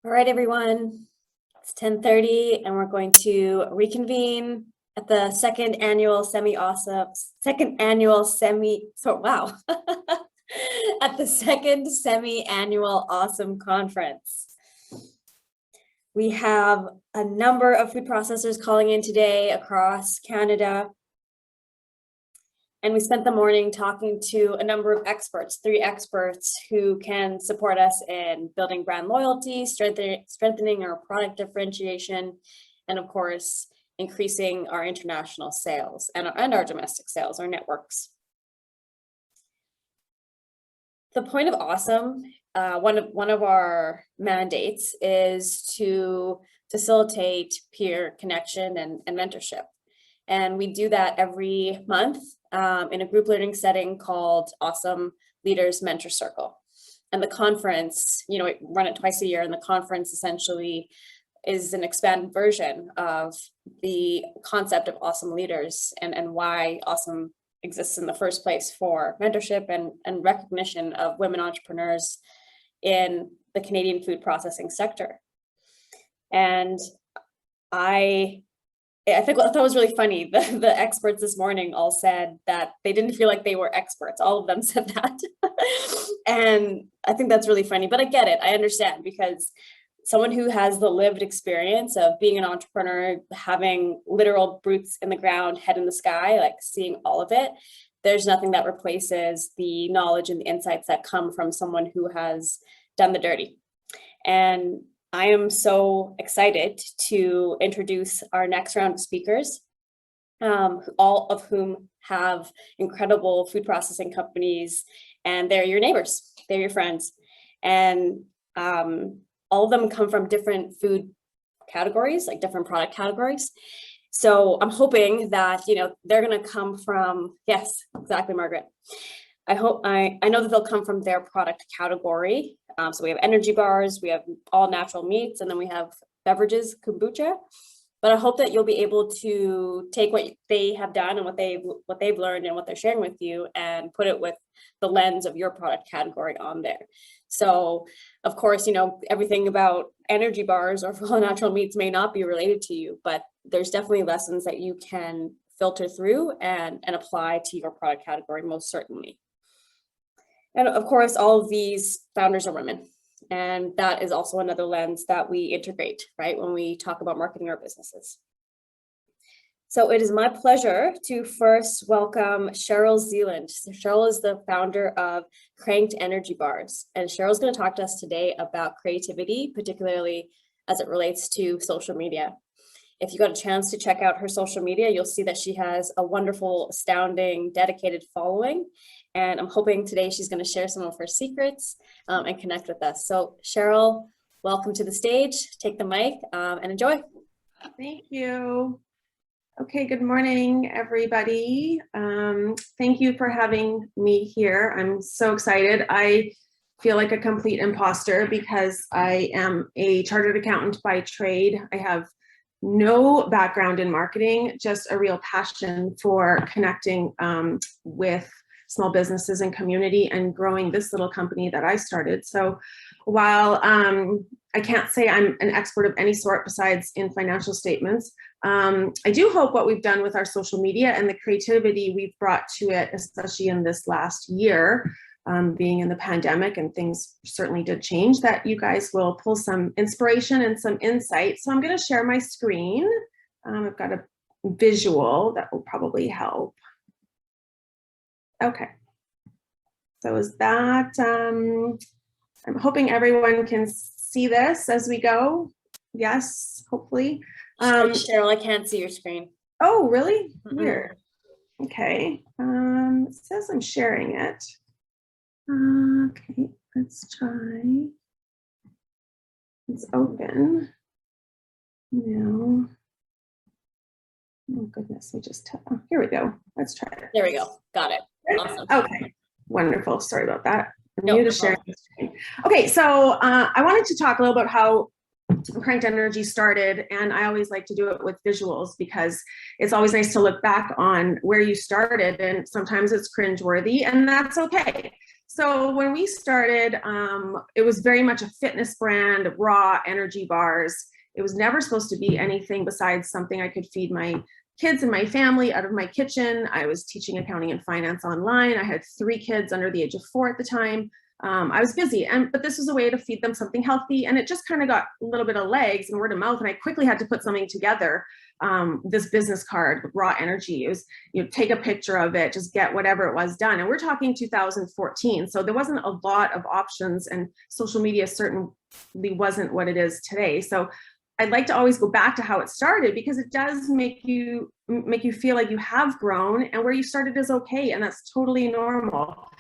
All right, everyone, it's 10:30 and we're going to reconvene at the second annual at the second semi-annual Awesome Conference. We have a number of food processors calling in today across Canada. And we spent the morning talking to a number of experts, 3 experts who can support us in building brand loyalty, strengthening our product differentiation, and of course, increasing our international sales and our domestic sales, our networks. The point of Awesome, one of our mandates is to facilitate peer connection and mentorship. And we do that every month in a group learning setting called Awesome Leaders Mentor Circle. And the conference, we run it twice a year, and the conference essentially is an expanded version of the concept of Awesome Leaders and why Awesome exists in the first place for mentorship and recognition of women entrepreneurs in the Canadian food processing sector. And I thought it was really funny. The experts this morning all said that they didn't feel like they were experts. All of them said that. And I think that's really funny, but I get it. I understand, because someone who has the lived experience of being an entrepreneur, having literal boots in the ground, head in the sky, like seeing all of it, there's nothing that replaces the knowledge and the insights that come from someone who has done the dirty. And I am so excited to introduce our next round of speakers, all of whom have incredible food processing companies, and they're your neighbors, they're your friends. And all of them come from different food categories, like different product categories. So I'm hoping that, they're going to come from, yes, exactly, Margaret. I know that they'll come from their product category. So we have energy bars, we have all natural meats, and then we have beverages, kombucha. But I hope that you'll be able to take what they have done and what they've learned and what they're sharing with you and put it with the lens of your product category on there. So of course, everything about energy bars or all natural meats may not be related to you, but there's definitely lessons that you can filter through and apply to your product category, most certainly. And of course, all of these founders are women. And that is also another lens that we integrate, right, when we talk about marketing our businesses. So it is my pleasure to first welcome Cheryl Zealand. So Cheryl is the founder of Cranked Energy Bars. And Cheryl's going to talk to us today about creativity, particularly as it relates to social media. If you got a chance to check out her social media, you'll see that she has a wonderful, astounding, dedicated following. And I'm hoping today she's going to share some of her secrets and connect with us. So Cheryl, welcome to the stage. Take the mic and enjoy. Thank you. Okay, good morning, everybody. Thank you for having me here. I'm so excited. I feel like a complete imposter because I am a chartered accountant by trade. I have no background in marketing, just a real passion for connecting with small businesses and community and growing this little company that I started. So while I can't say I'm an expert of any sort besides in financial statements, I do hope what we've done with our social media and the creativity we've brought to it, especially in this last year, being in the pandemic and things certainly did change, that you guys will pull some inspiration and some insight. So I'm going to share my screen. I've got a visual that will probably help. Okay. So is that, I'm hoping everyone can see this as we go. Yes, hopefully. Cheryl, I can't see your screen. Oh, really? Weird. Okay. It says I'm sharing it. Okay, let's try. It's open. No. Oh goodness, we just here we go. Let's try it. There we go. Got it. Awesome. Okay, wonderful. Sorry about that. I'm new to sharing the screen. Okay, so I wanted to talk a little about how Cranked Energy started, and I always like to do it with visuals because it's always nice to look back on where you started, and sometimes it's cringeworthy, and that's okay. So when we started, it was very much a fitness brand, raw energy bars. It was never supposed to be anything besides something I could feed my kids and my family out of my kitchen. I was teaching accounting and finance online. I had 3 kids under the age of 4 at the time. I was busy, but this was a way to feed them something healthy, and it just kind of got a little bit of legs and word of mouth, and I quickly had to put something together. This business card, raw energy, it was, take a picture of it, just get whatever it was done. And we're talking 2014, so there wasn't a lot of options, and social media certainly wasn't what it is today. So I'd like to always go back to how it started, because it does make you feel like you have grown, and where you started is okay, and that's totally normal.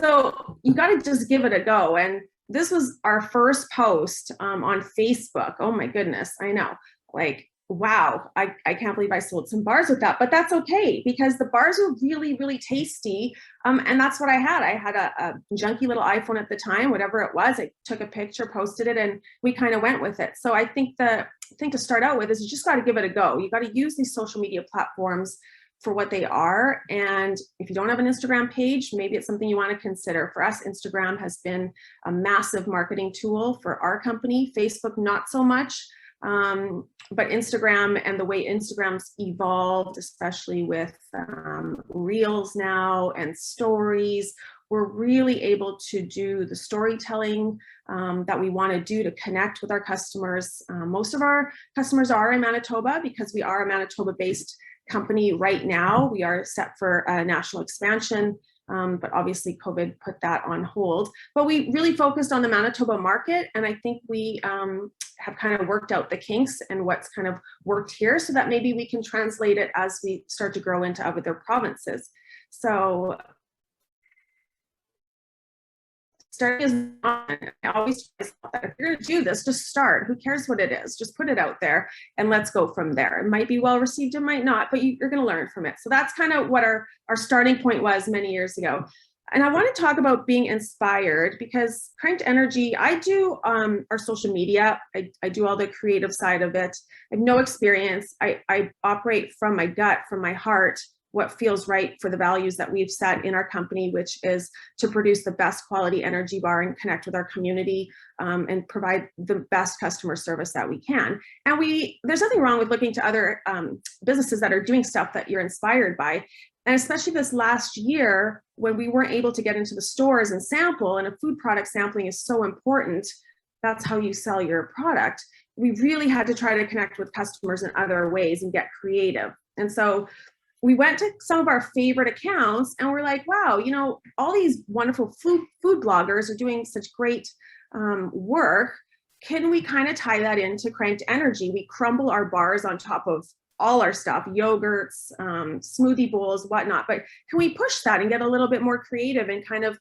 So you got to just give it a go. And this was our first post on Facebook. Oh my goodness, I know. Like, wow, I can't believe I sold some bars with that, but that's okay, because the bars were really, really tasty. And that's what I had. I had a junky little iPhone at the time, whatever it was. I took a picture, posted it, and we kind of went with it. So I think the thing to start out with is you just got to give it a go. You got to use these social media platforms for what they are. And if you don't have an Instagram page, maybe it's something you want to consider. For us, Instagram has been a massive marketing tool for our company. Facebook, not so much. But Instagram and the way Instagram's evolved, especially with Reels now and stories, we're really able to do the storytelling that we want to do to connect with our customers. Most of our customers are in Manitoba, because we are a Manitoba-based company right now. We are set for national expansion, but obviously COVID put that on hold. But we really focused on the Manitoba market, and I think we have kind of worked out the kinks and what's kind of worked here, so that maybe we can translate it as we start to grow into other provinces. So starting is I always tell myself that if you're going to do this, just start. Who cares what it is? Just put it out there and let's go from there. It might be well received, it might not, but you're going to learn from it. So that's kind of what our starting point was many years ago. And I want to talk about being inspired, because Cranked Energy, I do our social media. I do all the creative side of it. I have no experience. I operate from my gut, from my heart, what feels right for the values that we've set in our company, which is to produce the best quality energy bar and connect with our community, and provide the best customer service that we can. And there's nothing wrong with looking to other businesses that are doing stuff that you're inspired by. And especially this last year, when we weren't able to get into the stores and sample, and a food product sampling is so important, that's how you sell your product. We really had to try to connect with customers in other ways and get creative. And so we went to some of our favorite accounts, and we're like, wow, all these wonderful food bloggers are doing such great work. Can we kind of tie that into Cranked Energy? We crumble our bars on top of all our stuff, yogurts, smoothie bowls, whatnot. But can we push that and get a little bit more creative and kind of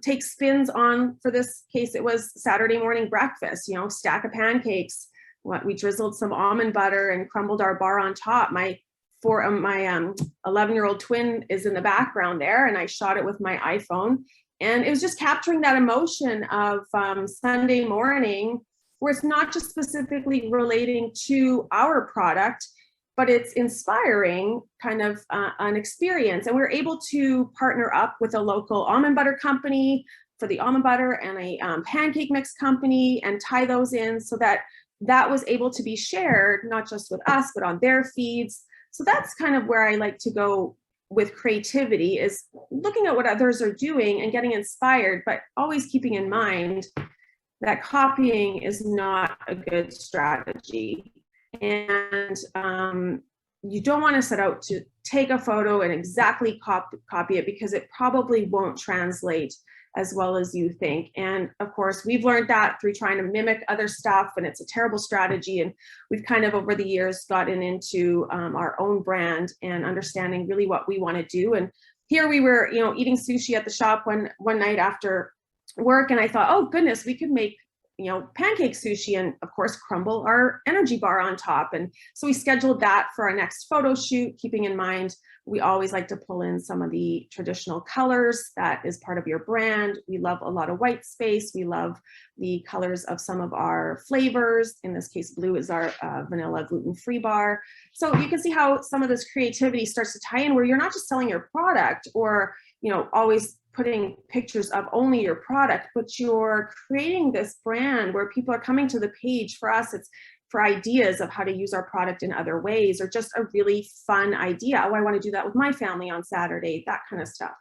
take spins on, for this case, it was Saturday morning breakfast, stack of pancakes. We drizzled some almond butter and crumbled our bar on top. My 11-year-old twin is in the background there, and I shot it with my iPhone. And it was just capturing that emotion of Sunday morning, where it's not just specifically relating to our product, but it's inspiring kind of an experience. And we were able to partner up with a local almond butter company for the almond butter, and a pancake mix company, and tie those in so that was able to be shared, not just with us, but on their feeds. So that's kind of where I like to go with creativity, is looking at what others are doing and getting inspired, but always keeping in mind that copying is not a good strategy. And you don't want to set out to take a photo and exactly copy it, because it probably won't translate as well as you think. And of course, we've learned that through trying to mimic other stuff, and it's a terrible strategy. And we've kind of over the years gotten into our own brand and understanding really what we want to do. And here we were, eating sushi at the shop one night after work, and I thought, oh goodness, we could make pancake sushi and of course crumble our energy bar on top. And so we scheduled that for our next photo shoot, keeping in mind we always like to pull in some of the traditional colors that is part of your brand. We love a lot of white space. We love the colors of some of our flavors. In this case, blue is our vanilla gluten-free bar. So you can see how some of this creativity starts to tie in, where you're not just selling your product or always putting pictures of only your product, but you're creating this brand where people are coming to the page. For us, it's for ideas of how to use our product in other ways, or just a really fun idea. Oh, I want to do that with my family on Saturday, that kind of stuff.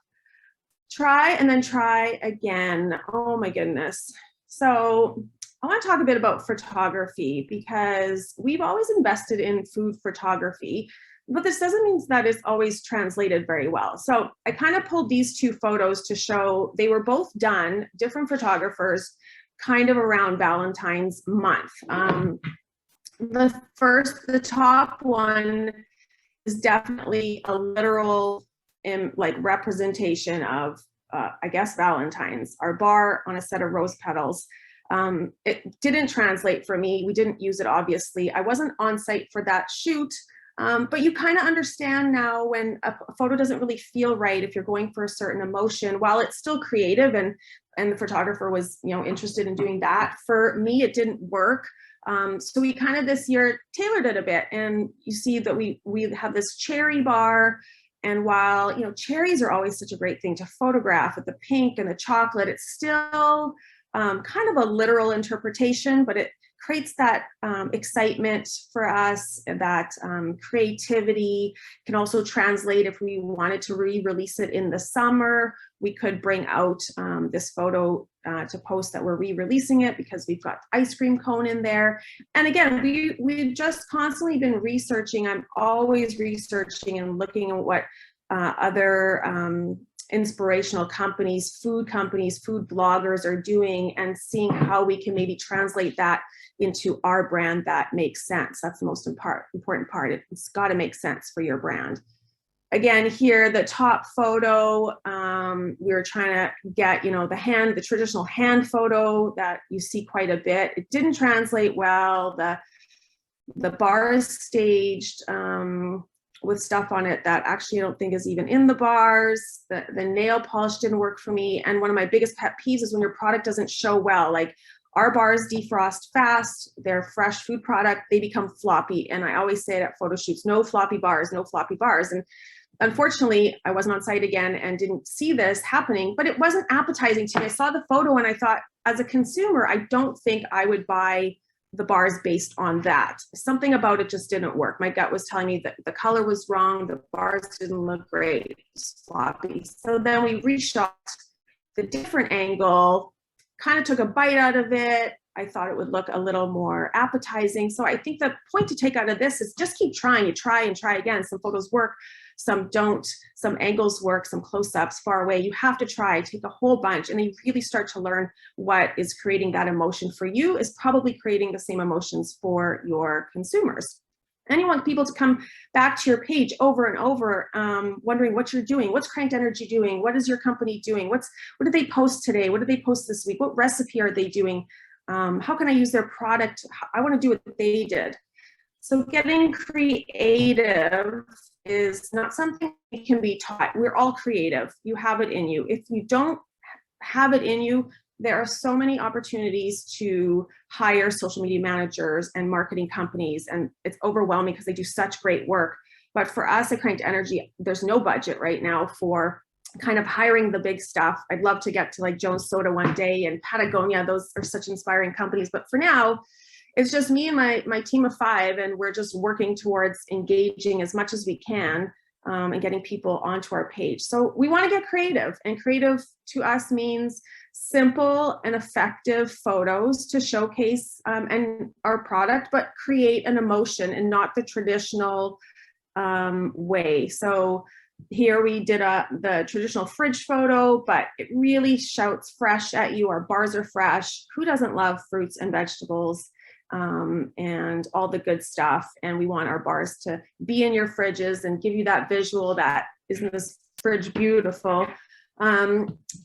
Try and then try again. Oh my goodness. So I want to talk a bit about photography, because we've always invested in food photography, but this doesn't mean that it's always translated very well. So I kind of pulled these two photos to show they were both done, different photographers, kind of around Valentine's month. The top one is definitely a literal like representation of, I guess, Valentine's, our bar on a set of rose petals. It didn't translate for me. We didn't use it, obviously. I wasn't on site for that shoot, but you kind of understand now when a photo doesn't really feel right, if you're going for a certain emotion, while it's still creative, and the photographer was, you know, interested in doing that. For me, it didn't work. So we kind of this year tailored it a bit, and you see that we have this cherry bar. And while, you know, cherries are always such a great thing to photograph with the pink and the chocolate, it's still kind of a literal interpretation, but it creates that excitement for us, that creativity. Can also translate if we wanted to re-release it in the summer. We could bring out this photo to post that we're re-releasing it, because we've got ice cream cone in there. And again, we've just constantly been researching. I'm always researching and looking at what other inspirational companies, food bloggers are doing, and seeing how we can maybe translate that into our brand that makes sense. That's the most important part. It's got to make sense for your brand. Again, here, the top photo, we were trying to get, you know, the traditional hand photo that you see quite a bit. It didn't translate well. The bar is staged with stuff on it that actually I don't think is even in the bars. The nail polish didn't work for me. And one of my biggest pet peeves is when your product doesn't show well. Like, our bars defrost fast, they're fresh food product, they become floppy. And I always say it at photo shoots, no floppy bars, no floppy bars. And unfortunately, I wasn't on site again and didn't see this happening, but it wasn't appetizing to me. I saw the photo and I thought, as a consumer, I don't think I would buy the bars based on that. Something about it just didn't work. My gut was telling me that the color was wrong, the bars didn't look great, it was floppy. So then we reshot the different angle, kind of took a bite out of it. I thought it would look a little more appetizing. So I think the point to take out of this is just keep trying. You try and try again. Some photos work, some don't. Some angles work, some close-ups far away. You have to try, take a whole bunch, and then you really start to learn what is creating that emotion for you is probably creating the same emotions for your consumers. And you want people to come back to your page over and over, wondering what you're doing. What's Cranked Energy doing? What is your company doing? What did they post today? What did they post this week? What recipe are they doing? How can I use their product? I want to do what they did. So getting creative is not something that can be taught. We're all creative. You have it in you. If you don't have it in you, there are so many opportunities to hire social media managers and marketing companies, and it's overwhelming because they do such great work. But for us at Cranked Energy, there's no budget right now for kind of hiring the big stuff. I'd love to get to like Jones Soda one day and Patagonia. Those are such inspiring companies. But for now, it's just me and my team of 5, and we're just working towards engaging as much as we can and getting people onto our page. So we want to get creative, and creative to us means simple and effective photos to showcase and our product, but create an emotion and not the traditional way. So here we did the traditional fridge photo, but it really shouts fresh at you. Our bars are fresh. Who doesn't love fruits and vegetables and all the good stuff? And we want our bars to be in your fridges and give you that visual that isn't this fridge beautiful.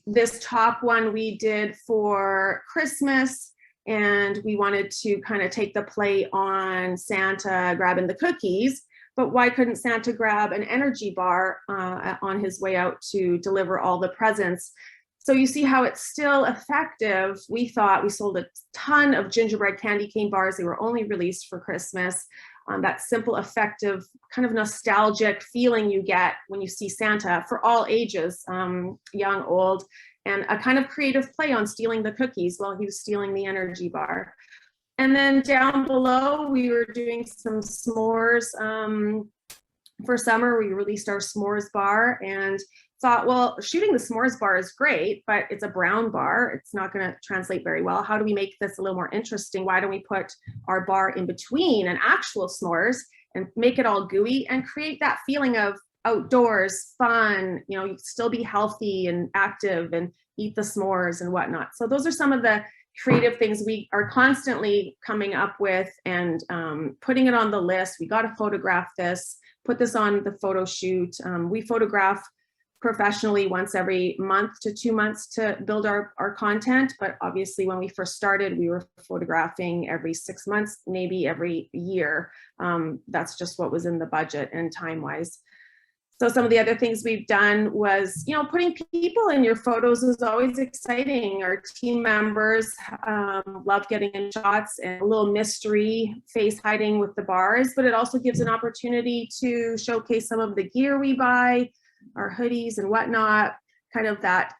This top one we did for Christmas, and we wanted to kind of take the play on Santa grabbing the cookies, but why couldn't Santa grab an energy bar on his way out to deliver all the presents? So you see how it's still effective. We thought we sold a ton of gingerbread candy cane bars. They were only released for Christmas. that simple, effective, kind of nostalgic feeling you get when you see Santa for all ages, young, old, and a kind of creative play on stealing the cookies while he was stealing the energy bar. And then down below, we were doing some s'mores. For summer, we released our s'mores bar and thought, well, shooting the s'mores bar is great, but it's a brown bar. It's not going to translate very well. How do we make this a little more interesting? Why don't we put our bar in between an actual s'mores and make it all gooey and create that feeling of outdoors, fun, you know, you still be healthy and active and eat the s'mores and whatnot. So those are some of the creative things we are constantly coming up with and putting it on the list. We got to photograph this, put this on the photo shoot. We photograph professionally once every month to 2 months to build our content. But obviously when we first started, we were photographing every 6 months, maybe every year. That's just what was in the budget and time-wise. So some of the other things we've done was, you know, putting people in your photos is always exciting. Our team members love getting in shots and a little mystery face hiding with the bars, but it also gives an opportunity to showcase some of the gear we buy, our hoodies and whatnot, kind of that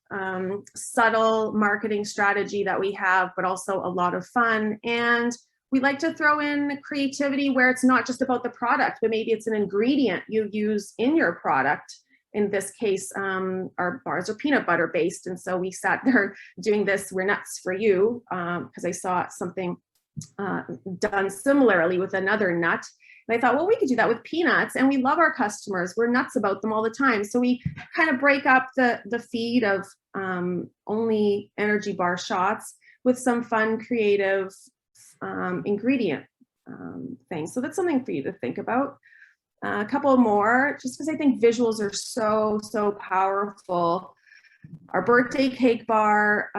subtle marketing strategy that we have, but also a lot of fun. And we like to throw in creativity where it's not just about the product, but maybe it's an ingredient you use in your product. In this case, our bars are peanut butter based. And so we sat there doing this, We're Nuts for You, because I saw something done similarly with another nut. And I thought, well, we could do that with peanuts, and we love our customers. We're nuts about them all the time. So we kind of break up the feed of only energy bar shots with some fun, creative ingredient things. So that's something for you to think about. A couple more, just because I think visuals are so powerful. Our birthday cake bar,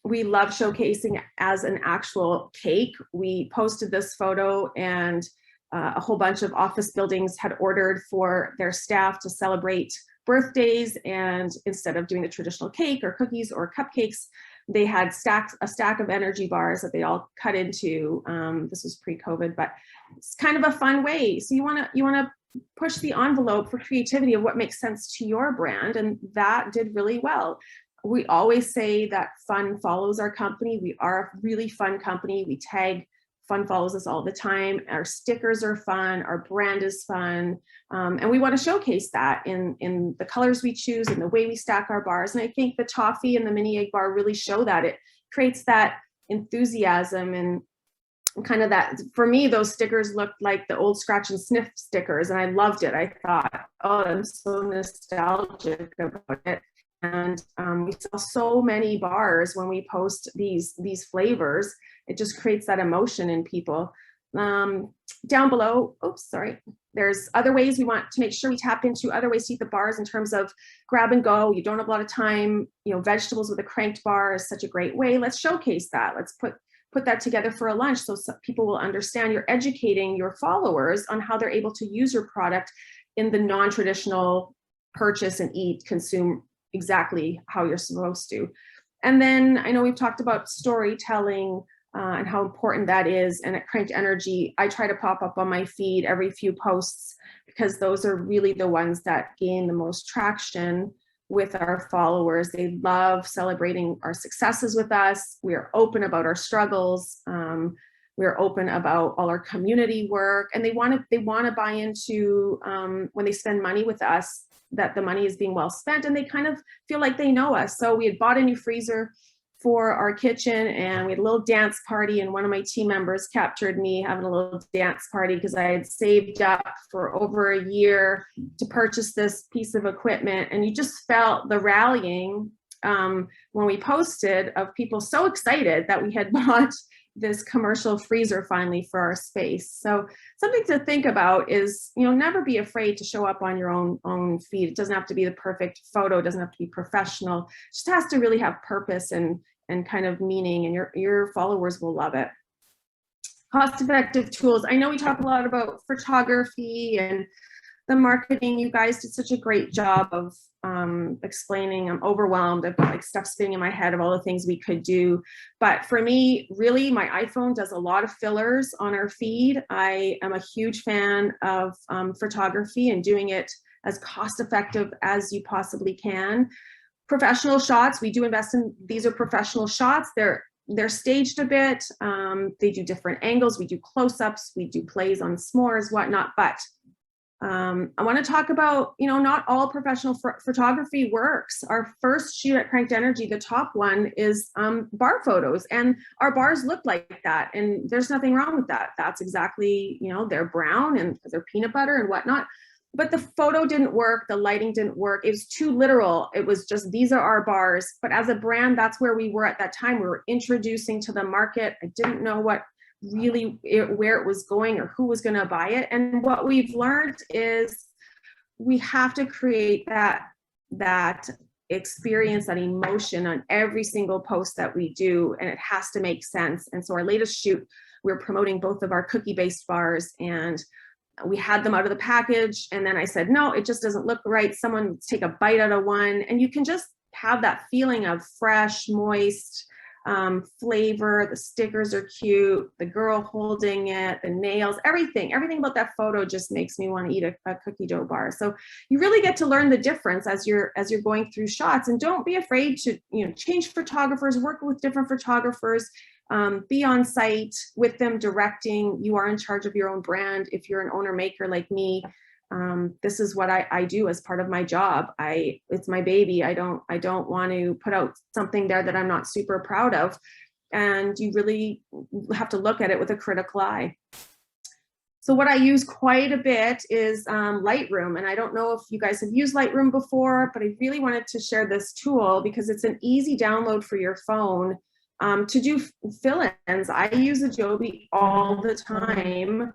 we love showcasing as an actual cake. We posted this photo and a whole bunch of office buildings had ordered for their staff to celebrate birthdays, and instead of doing the traditional cake or cookies or cupcakes, they had a stack of energy bars that they all cut into. This was pre-COVID, but it's kind of a fun way. So you want to push the envelope for creativity of what makes sense to your brand, and that did really well. We always say that fun follows our company. We are a really fun company. We tag fun follows us all the time. Our stickers are fun. Our brand is fun. And we want to showcase that in the colors we choose and the way we stack our bars. And I think the toffee and the mini egg bar really show that. It creates that enthusiasm and kind of that. For me, those stickers looked like the old scratch and sniff stickers, and I loved it. I thought, oh, I'm so nostalgic about it. And we sell so many bars when we post these flavors. It just creates that emotion in people. Down below, oops, sorry. There's other ways we want to make sure we tap into other ways to eat the bars in terms of grab and go. You don't have a lot of time. You know, vegetables with a cranked bar is such a great way. Let's showcase that. Let's put that together for a lunch so people will understand. You're educating your followers on how they're able to use your product in the non-traditional purchase and eat, consume exactly how you're supposed to. And then I know we've talked about storytelling and how important that is. And at Cranked Energy, I try to pop up on my feed every few posts because those are really the ones that gain the most traction with our followers. They love celebrating our successes with us. We are open about our struggles. We're open about all our community work, and they want to buy into when they spend money with us, that the money is being well spent, and they kind of feel like they know us. So we had bought a new freezer for our kitchen, and we had a little dance party, and one of my team members captured me having a little dance party because I had saved up for over a year to purchase this piece of equipment. And you just felt the rallying when we posted of people so excited that we had bought this commercial freezer finally for our space. So something to think about is, you know, never be afraid to show up on your own feed. It doesn't have to be the perfect photo. It doesn't have to be professional. It just has to really have purpose and kind of meaning, and your followers will love it. Cost-effective tools. I know we talk a lot about photography and the marketing. You guys did such a great job of explaining. I'm overwhelmed. I've got like stuff spinning in my head of all the things we could do. But for me, really, my iPhone does a lot of fillers on our feed. I am a huge fan of photography and doing it as cost effective as you possibly can. Professional shots, we do invest in, these are professional shots. They're staged a bit. They do different angles. We do close-ups, we do plays on s'mores, whatnot. But I want to talk about, not all professional photography works. Our first shoot at Cranked Energy, the top one, is bar photos, and our bars look like that, and there's nothing wrong with that. That's exactly, they're brown and they're peanut butter and whatnot. But the photo didn't work, the lighting didn't work. It was too literal. It was just, these are our bars. But as a brand, that's where we were at that time. We were introducing to the market. I didn't know where it was going or who was going to buy it. And what we've learned is we have to create that experience, that emotion on every single post that we do, and it has to make sense. And so our latest shoot, we're promoting both of our cookie-based bars, and we had them out of the package, and then I said, no, it just doesn't look right. Someone take a bite out of one, and you can just have that feeling of fresh, moist flavor. The stickers are cute, the girl holding it, the nails, everything about that photo just makes me want to eat a cookie dough bar. So you really get to learn the difference as you're going through shots, and don't be afraid to change photographers, work with different photographers. Be on site with them directing. You are in charge of your own brand. If you're an owner maker like me, this is what I do as part of my job. It's my baby. I don't want to put out something there that I'm not super proud of. And you really have to look at it with a critical eye. So what I use quite a bit is Lightroom. And I don't know if you guys have used Lightroom before, but I really wanted to share this tool because it's an easy download for your phone. To do fill-ins. I use Adobe all the time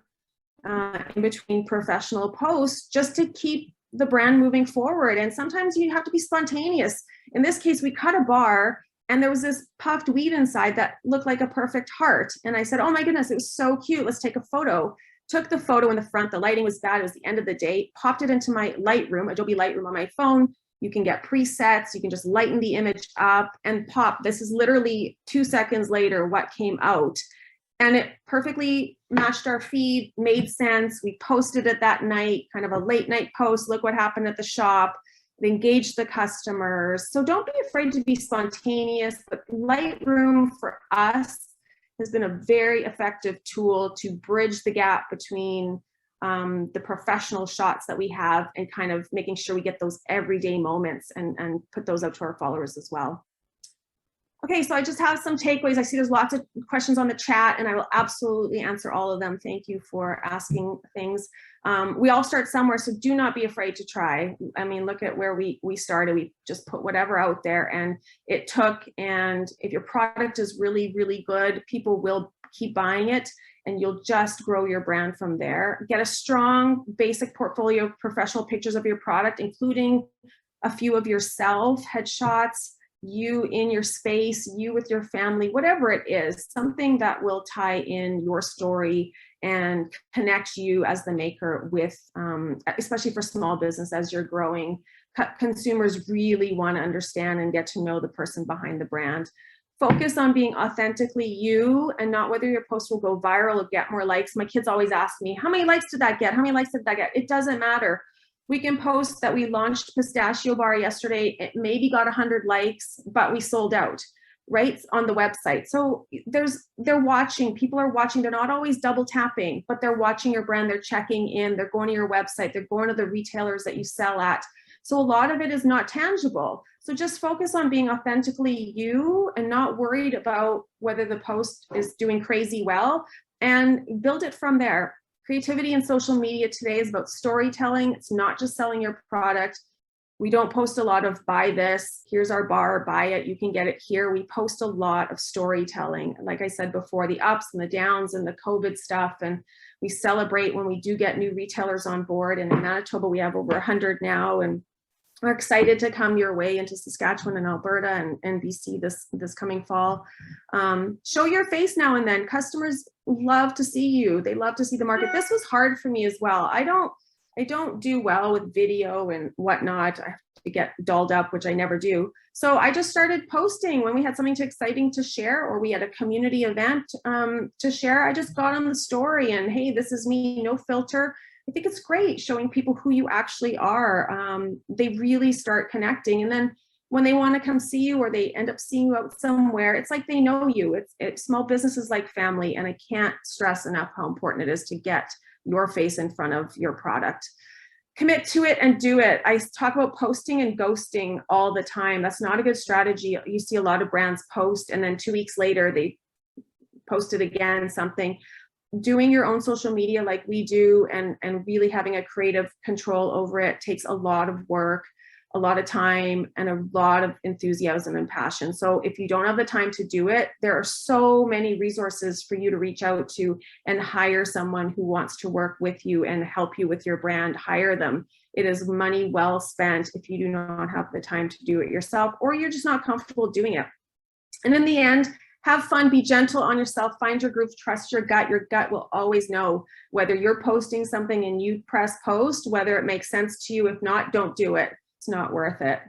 in between professional posts just to keep the brand moving forward. And sometimes you have to be spontaneous. In this case, we cut a bar and there was this puffed weed inside that looked like a perfect heart. And I said, oh my goodness, it was so cute. Let's take a photo. Took the photo in the front. The lighting was bad. It was the end of the day. Popped it into my Lightroom, Adobe Lightroom on my phone. You can get presets, you can just lighten the image up and pop. This is literally 2 seconds later what came out. And it perfectly matched our feed, made sense. We posted it that night, kind of a late night post. Look what happened at the shop. It engaged the customers. So don't be afraid to be spontaneous, but Lightroom for us has been a very effective tool to bridge the gap between the professional shots that we have and kind of making sure we get those everyday moments and put those out to our followers as well. Okay, so I just have some takeaways. I see there's lots of questions on the chat and I will absolutely answer all of them. Thank you for asking things. We all start somewhere, so do not be afraid to try. I mean, look at where we started. We just put whatever out there and it took, and if your product is really, really good, people will keep buying it. And you'll just grow your brand from there. Get a strong basic portfolio of professional pictures of your product, including a few of yourself, headshots, you in your space, you with your family, whatever it is, something that will tie in your story and connect you as the maker with, especially for small business as you're growing. Consumers really want to understand and get to know the person behind the brand. Focus on being authentically you and not whether your post will go viral or get more likes. My kids always ask me, how many likes did that get? How many likes did that get? It doesn't matter. We can post that we launched pistachio bar yesterday. It maybe got 100 likes, but we sold out, right? On the website. So they're watching, people are watching. They're not always double tapping, but they're watching your brand. They're checking in, they're going to your website. They're going to the retailers that you sell at. So a lot of it is not tangible. So just focus on being authentically you and not worried about whether the post is doing crazy well, and build it from there. Creativity in social media today is about storytelling. It's not just selling your product. We don't post a lot of buy this, here's our bar, buy it, you can get it here. We post a lot of storytelling. Like I said before, the ups and the downs and the COVID stuff. And we celebrate when we do get new retailers on board. And in Manitoba, we have over 100 now. And we're excited to come your way into Saskatchewan and Alberta and BC this coming fall. Show your face now and then. Customers love to see you. They love to see the market. This was hard for me as well. I I don't do well with video and whatnot. I have to get dolled up, which I never do. So I just started posting when we had something exciting to share, or we had a community event to share. I just got on the story and, hey, this is me, no filter. I think it's great showing people who you actually are. They really start connecting. And then when they want to come see you, or they end up seeing you out somewhere, it's like they know you. It's small businesses like family. And I can't stress enough how important it is to get your face in front of your product. Commit to it and do it. I talk about posting and ghosting all the time. That's not a good strategy. You see a lot of brands post and then 2 weeks later they posted again something. Doing your own social media like we do and really having a creative control over it takes a lot of work, a lot of time, and a lot of enthusiasm and passion. So if you don't have the time to do it, there are so many resources for you to reach out to and hire someone who wants to work with you and help you with your brand. Hire them. It is money well spent if you do not have the time to do it yourself, or you're just not comfortable doing it. And in the end, have fun, be gentle on yourself, find your groove, trust your gut. Your gut will always know whether you're posting something and you press post, whether it makes sense to you. If not, don't do it. It's not worth it.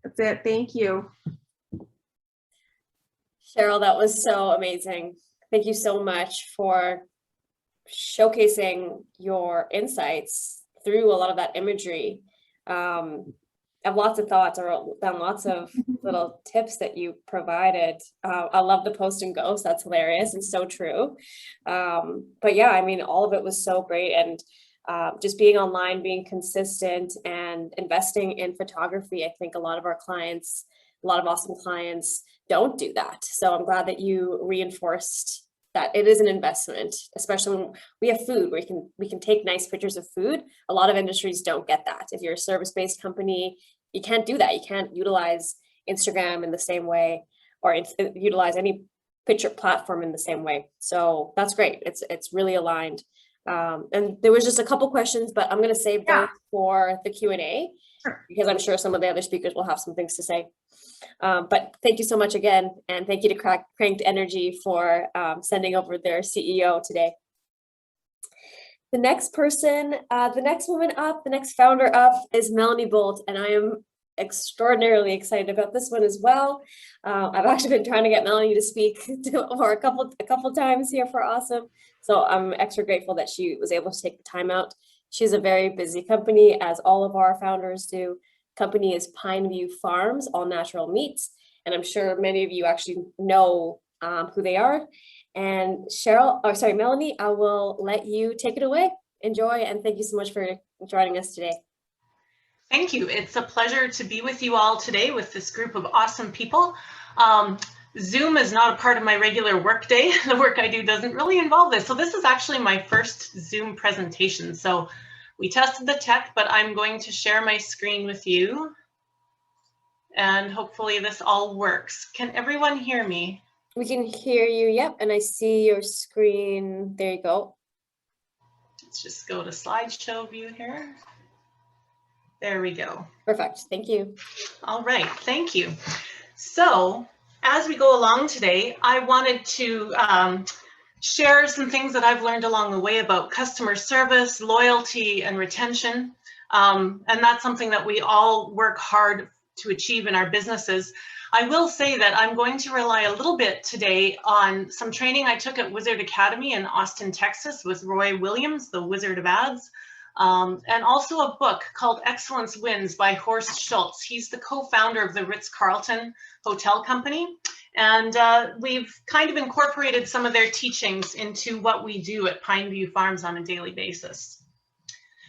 That's it. Thank you. Cheryl, that was so amazing. Thank you so much for showcasing your insights through a lot of that imagery. I have lots of thoughts, or down lots of little tips that you provided. I love the post and ghost. That's hilarious and so true. But yeah, I mean, all of it was so great. And just being online, being consistent, and investing in photography. I think a lot of our clients, a lot of awesome clients don't do that. So I'm glad that you reinforced that it is an investment, especially when we have food where we can take nice pictures of food. A lot of industries don't get that. If you're a service-based company, you can't do that. You can't utilize Instagram in the same way, or utilize any picture platform in the same way. So that's great. It's really aligned. And there was just a couple questions, but I'm going to save those for the Q&A, because I'm sure some of the other speakers will have some things to say. But thank you so much again. And thank you to Cranked Energy for sending over their CEO today. The next person, the next woman up, the next founder up is Melanie Bolt. And I am extraordinarily excited about this one as well. I've actually been trying to get Melanie to speak for a couple times here for Awesome. So I'm extra grateful that she was able to take the time out. She's a very busy company, as all of our founders do. Company is Pineview Farms, all natural meats. And I'm sure many of you actually know who they are. And Melanie, I will let you take it away. Enjoy, and thank you so much for joining us today. Thank you. It's a pleasure to be with you all today with this group of awesome people. Zoom is not a part of my regular work day. The work I do doesn't really involve this. So this is actually my first Zoom presentation. So we tested the tech, but I'm going to share my screen with you. And hopefully this all works. Can everyone hear me? We can hear you, yep. And I see your screen. There you go. Let's just go to slideshow view here. There we go. Perfect, thank you. All right, thank you. So as we go along today, I wanted to share some things that I've learned along the way about customer service, loyalty, and retention. And that's something that we all work hard to achieve in our businesses. I will say that I'm going to rely a little bit today on some training I took at Wizard Academy in Austin, Texas with Roy Williams, the Wizard of Ads, and also a book called Excellence Wins by Horst Schultz. He's the co-founder of the Ritz-Carlton Hotel Company. And we've kind of incorporated some of their teachings into what we do at Pineview Farms on a daily basis.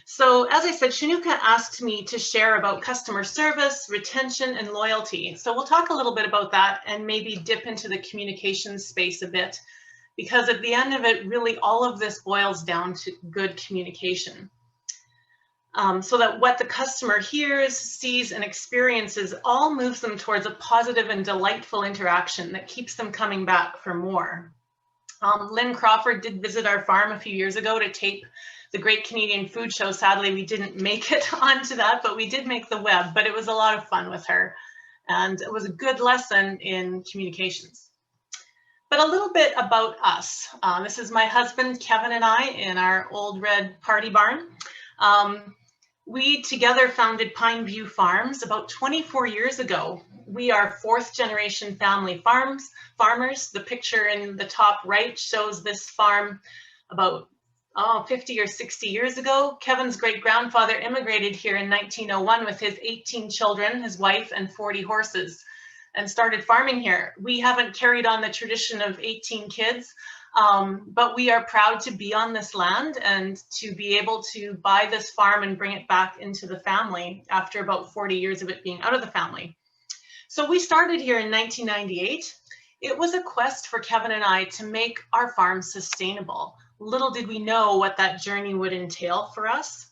So as I said, Shanuka asked me to share about customer service, retention, and loyalty. So we'll talk a little bit about that and maybe dip into the communications space a bit, because at the end of it, really all of this boils down to good communication. So that what the customer hears, sees, and experiences all moves them towards a positive and delightful interaction that keeps them coming back for more. Lynn Crawford did visit our farm a few years ago to tape the Great Canadian Food Show. Sadly, we didn't make it onto that, but we did make the web, but it was a lot of fun with her. And it was a good lesson in communications. But a little bit about us. This is my husband, Kevin, and I in our old red party barn. We together founded Pineview Farms about 24 years ago. We are fourth generation family farmers. The picture in the top right shows this farm about 50 or 60 years ago. Kevin's great grandfather immigrated here in 1901 with his 18 children, his wife, and 40 horses, and started farming here. We haven't carried on the tradition of 18 kids, but we are proud to be on this land and to be able to buy this farm and bring it back into the family after about 40 years of it being out of the family. So we started here in 1998. It was a quest for Kevin and I to make our farm sustainable. Little did we know what that journey would entail for us.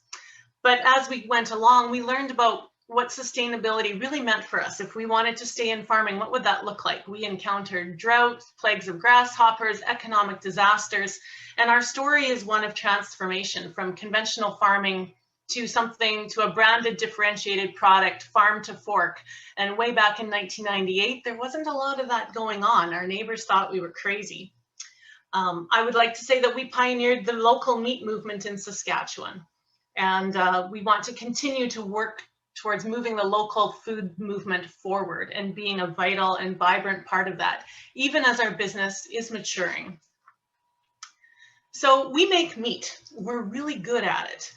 But as we went along, we learned about what sustainability really meant for us. If we wanted to stay in farming, what would that look like? We encountered droughts, plagues of grasshoppers, economic disasters, and our story is one of transformation from conventional farming to a branded differentiated product, farm to fork. And way back in 1998, there wasn't a lot of that going on. Our neighbors thought we were crazy. I would like to say that we pioneered the local meat movement in Saskatchewan. And we want to continue to work towards moving the local food movement forward and being a vital and vibrant part of that, even as our business is maturing. So we make meat. We're really good at it.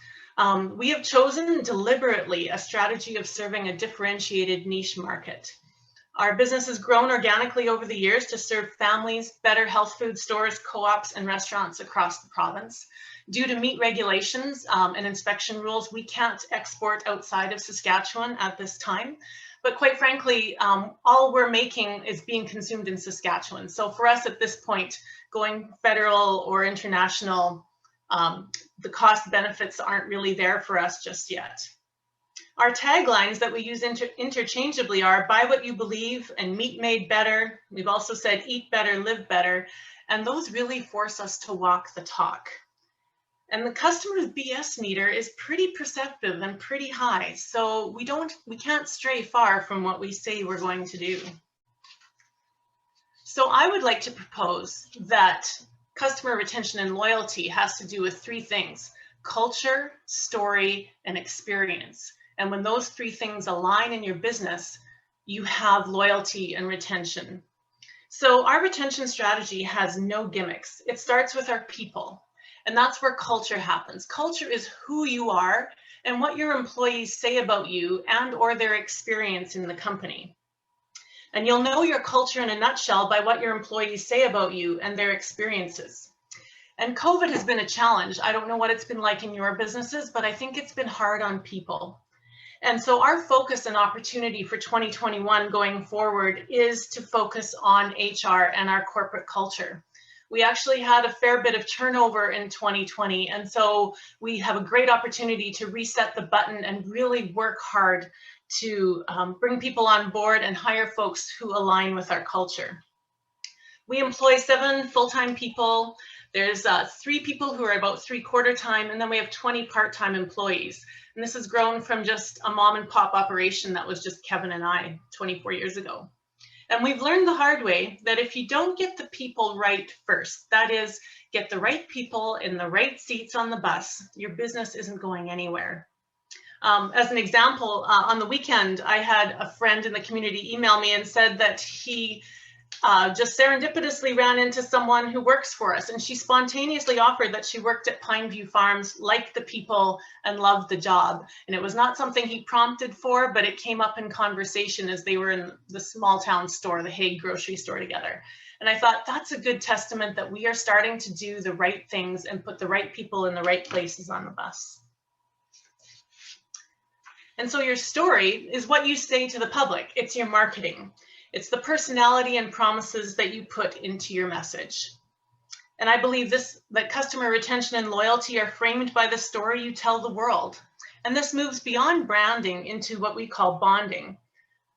We have chosen deliberately a strategy of serving a differentiated niche market. Our business has grown organically over the years to serve families, better health food stores, co-ops, and restaurants across the province. Due to meat regulations and inspection rules, we can't export outside of Saskatchewan at this time. But quite frankly, all we're making is being consumed in Saskatchewan. So for us at this point, going federal or international, the cost benefits aren't really there for us just yet. Our taglines that we use interchangeably are buy what you believe and meat made better. We've also said eat better, live better. And those really force us to walk the talk. And the customer's BS meter is pretty perceptive and pretty high. So we can't stray far from what we say we're going to do. So I would like to propose that customer retention and loyalty has to do with three things: culture, story, and experience. And when those three things align in your business, you have loyalty and retention. So our retention strategy has no gimmicks. It starts with our people, and that's where culture happens. Culture is who you are and what your employees say about you and or their experience in the company. And you'll know your culture in a nutshell by what your employees say about you and their experiences. And COVID has been a challenge. I don't know what it's been like in your businesses, but I think it's been hard on people. And so our focus and opportunity for 2021 going forward is to focus on HR and our corporate culture. We actually had a fair bit of turnover in 2020. And so we have a great opportunity to reset the button and really work hard to bring people on board and hire folks who align with our culture. We employ 7 full-time people. There's 3 people who are about 3/4 time, and then we have 20 part-time employees. And this has grown from just a mom and pop operation that was just Kevin and I 24 years ago. And we've learned the hard way that if you don't get the people right first, that is, get the right people in the right seats on the bus, your business isn't going anywhere. As an example, on the weekend, I had a friend in the community email me and said that he just serendipitously ran into someone who works for us, and she spontaneously offered that she worked at Pineview Farms, liked the people, and loved the job. And it was not something he prompted for, but it came up in conversation as they were in the small town store, the Hague grocery store together. And I thought that's a good testament that we are starting to do the right things and put the right people in the right places on the bus. And so your story is what you say to the public. It's your marketing. It's the personality and promises that you put into your message. And I believe that customer retention and loyalty are framed by the story you tell the world. And this moves beyond branding into what we call bonding.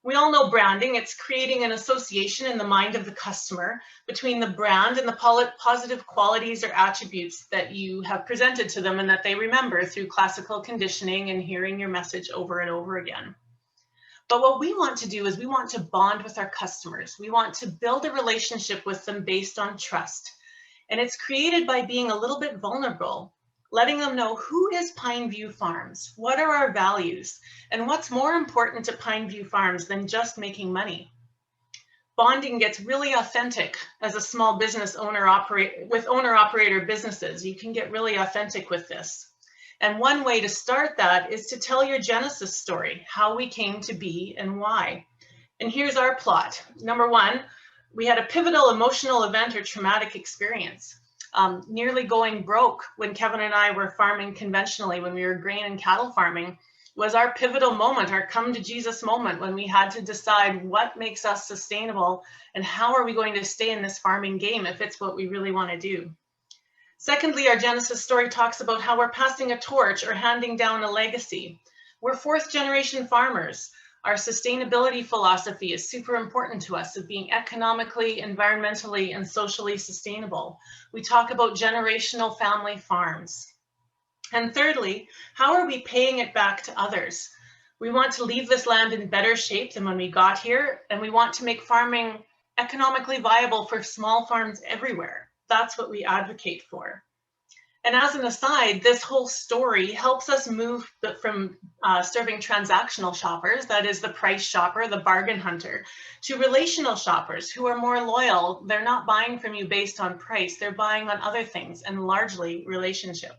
We all know branding. It's creating an association in the mind of the customer between the brand and the positive qualities or attributes that you have presented to them and that they remember through classical conditioning and hearing your message over and over again. But what we want to do is we want to bond with our customers. We want to build a relationship with them based on trust. And it's created by being a little bit vulnerable. letting them know who is Pineview Farms, what are our values, and what's more important to Pineview Farms than just making money. Bonding gets really authentic as a small business owner-operator businesses. You can get really authentic with this. And one way to start that is to tell your Genesis story, how we came to be and why. And here's our plot. Number one, we had a pivotal emotional event or traumatic experience. Nearly going broke when Kevin and I were farming conventionally, when we were grain and cattle farming, was our pivotal moment, our come to Jesus moment, when we had to decide what makes us sustainable and how are we going to stay in this farming game if it's what we really want to do. Secondly, our Genesis story talks about how we're passing a torch or handing down a legacy. We're fourth generation farmers. Our sustainability philosophy is super important to us, of being economically, environmentally, and socially sustainable. We talk about generational family farms. And thirdly, how are we paying it back to others? We want to leave this land in better shape than when we got here, and we want to make farming economically viable for small farms everywhere. That's what we advocate for. And as an aside, this whole story helps us move from serving transactional shoppers, that is the price shopper, the bargain hunter, to relational shoppers who are more loyal. They're not buying from you based on price, they're buying on other things, and largely relationship.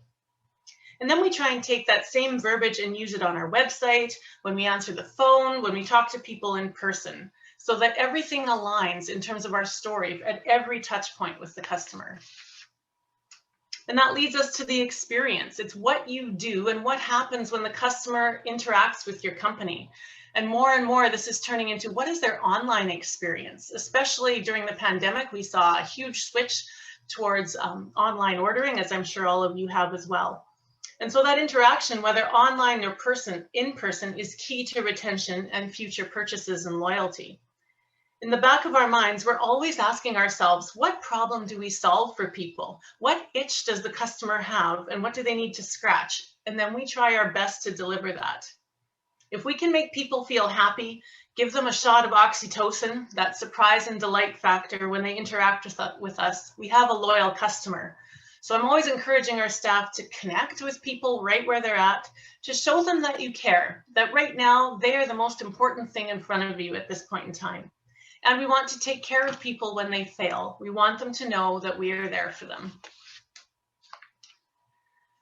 And then we try and take that same verbiage and use it on our website, when we answer the phone, when we talk to people in person, so that everything aligns in terms of our story at every touch point with the customer. And that leads us to the experience. It's what you do and what happens when the customer interacts with your company. And more, this is turning into what is their online experience. Especially during the pandemic, we saw a huge switch towards online ordering, as I'm sure all of you have as well. And so that interaction, whether online or in person, is key to retention and future purchases and loyalty. In the back of our minds, we're always asking ourselves, what problem do we solve for people? What itch does the customer have, and what do they need to scratch? And then we try our best to deliver that. If we can make people feel happy, give them a shot of oxytocin, that surprise and delight factor when they interact with us, we have a loyal customer. So I'm always encouraging our staff to connect with people right where they're at, to show them that you care, that right now they are the most important thing in front of you at this point in time. And we want to take care of people when they fail. We want them to know that we are there for them.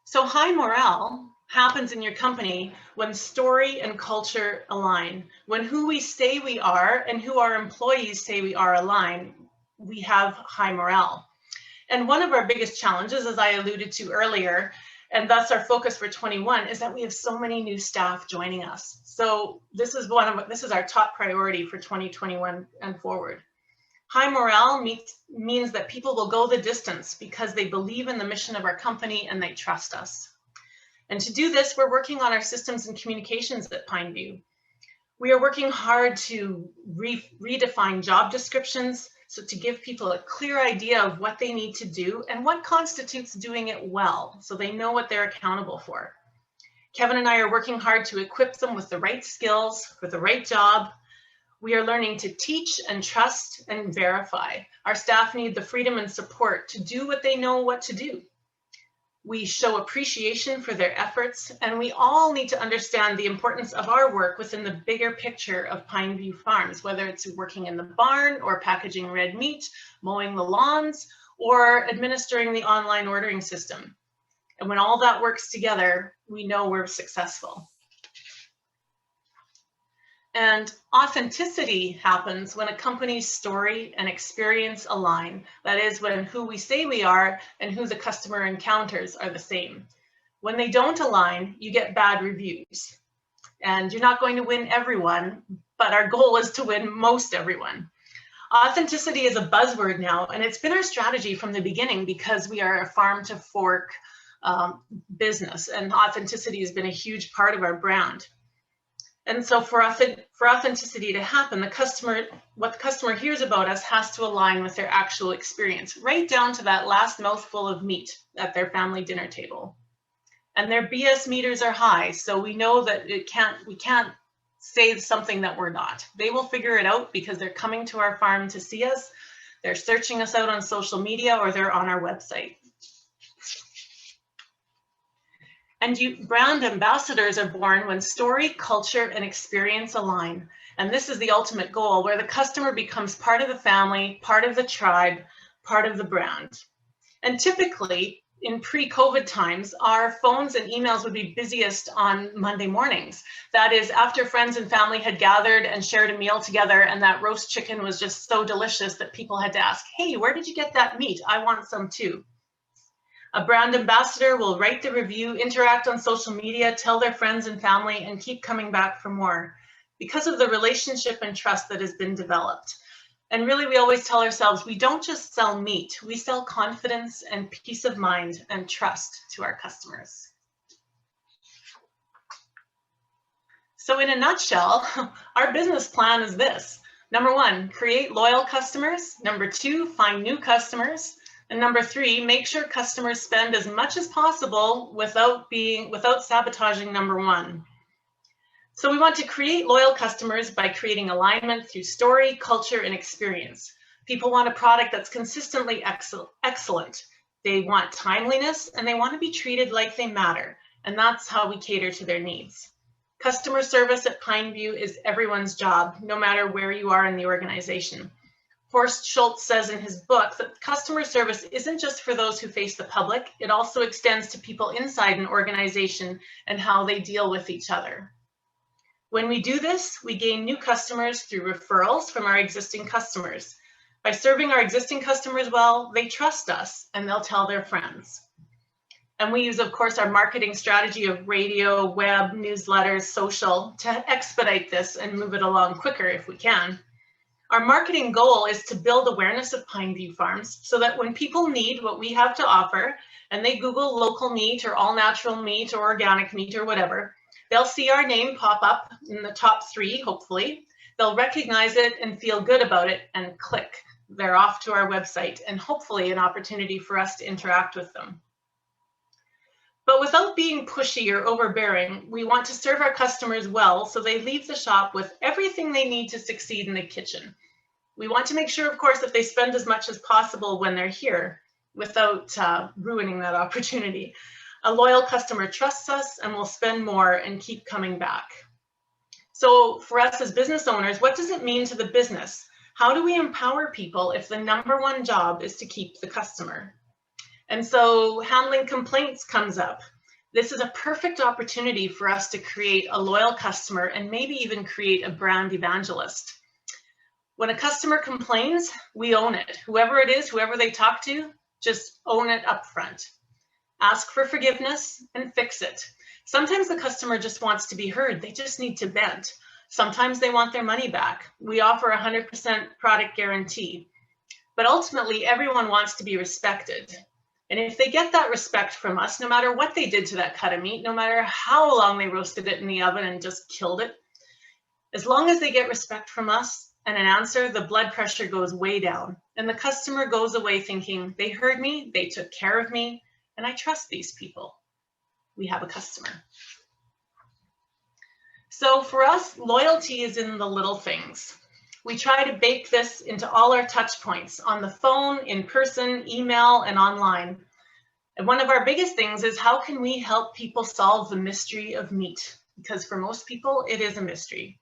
So high morale happens in your company when story and culture align. When who we say we are and who our employees say we are align, we have high morale. And one of our biggest challenges, as I alluded to earlier, and thus our focus for 21, is that we have so many new staff joining us. So this is our top priority for 2021 and forward. High morale means that people will go the distance because they believe in the mission of our company and they trust us. And to do this, we're working on our systems and communications at Pineview. We are working hard to redefine job descriptions, so to give people a clear idea of what they need to do and what constitutes doing it well, so they know what they're accountable for. Kevin and I are working hard to equip them with the right skills for the right job. We are learning to teach and trust and verify. Our staff need the freedom and support to do what they know what to do. We show appreciation for their efforts, and we all need to understand the importance of our work within the bigger picture of Pineview Farms, whether it's working in the barn or packaging red meat, mowing the lawns, or administering the online ordering system. And when all that works together, we know we're successful. And authenticity happens when a company's story and experience align. That is, when who we say we are and who the customer encounters are the same. When they don't align, you get bad reviews. And you're not going to win everyone, but our goal is to win most everyone. Authenticity is a buzzword now, and it's been our strategy from the beginning because we are a farm to fork business, and authenticity has been a huge part of our brand. And so for authenticity to happen, what the customer hears about us has to align with their actual experience, right down to that last mouthful of meat at their family dinner table. And their BS meters are high, so we know that we can't say something that we're not. They will figure it out because they're coming to our farm to see us, they're searching us out on social media, or they're on our website. And brand ambassadors are born when story, culture, and experience align. And this is the ultimate goal, where the customer becomes part of the family, part of the tribe, part of the brand. And typically, in pre-COVID times, our phones and emails would be busiest on Monday mornings. That is, after friends and family had gathered and shared a meal together, and that roast chicken was just so delicious that people had to ask, hey, where did you get that meat? I want some too. A brand ambassador will write the review, interact on social media, tell their friends and family, and keep coming back for more because of the relationship and trust that has been developed. And really, we always tell ourselves, we don't just sell meat, we sell confidence and peace of mind and trust to our customers. So in a nutshell, our business plan is this. Number 1, create loyal customers. Number 2, find new customers. And number 3, make sure customers spend as much as possible without sabotaging number 1. So we want to create loyal customers by creating alignment through story, culture, and experience. People want a product that's consistently excellent. They want timeliness, and they want to be treated like they matter. And that's how we cater to their needs. Customer service at Pineview is everyone's job, no matter where you are in the organization. Horst Schultz says in his book that customer service isn't just for those who face the public, it also extends to people inside an organization and how they deal with each other. When we do this, we gain new customers through referrals from our existing customers. By serving our existing customers well, they trust us and they'll tell their friends. And we use, of course, our marketing strategy of radio, web, newsletters, social to expedite this and move it along quicker if we can. Our marketing goal is to build awareness of Pineview Farms so that when people need what we have to offer and they Google local meat or all natural meat or organic meat or whatever, they'll see our name pop up in the top 3, hopefully. They'll recognize it and feel good about it and click. They're off to our website and hopefully an opportunity for us to interact with them. But without being pushy or overbearing, we want to serve our customers well so they leave the shop with everything they need to succeed in the kitchen. We want to make sure, of course, that they spend as much as possible when they're here without ruining that opportunity. A loyal customer trusts us and will spend more and keep coming back. So for us as business owners, what does it mean to the business? How do we empower people if the #1 job is to keep the customer? And so handling complaints comes up. This is a perfect opportunity for us to create a loyal customer and maybe even create a brand evangelist. When a customer complains, we own it. Whoever it is, whoever they talk to, just own it up front. Ask for forgiveness and fix it. Sometimes the customer just wants to be heard. They just need to vent. Sometimes they want their money back. We offer 100% product guarantee. But ultimately, everyone wants to be respected. And if they get that respect from us, no matter what they did to that cut of meat, no matter how long they roasted it in the oven and just killed it, as long as they get respect from us and an answer, the blood pressure goes way down. And the customer goes away thinking, they heard me, they took care of me, and I trust these people. We have a customer. So for us, loyalty is in the little things. We try to bake this into all our touch points on the phone, in person, email, and online. And one of our biggest things is how can we help people solve the mystery of meat? Because for most people, it is a mystery.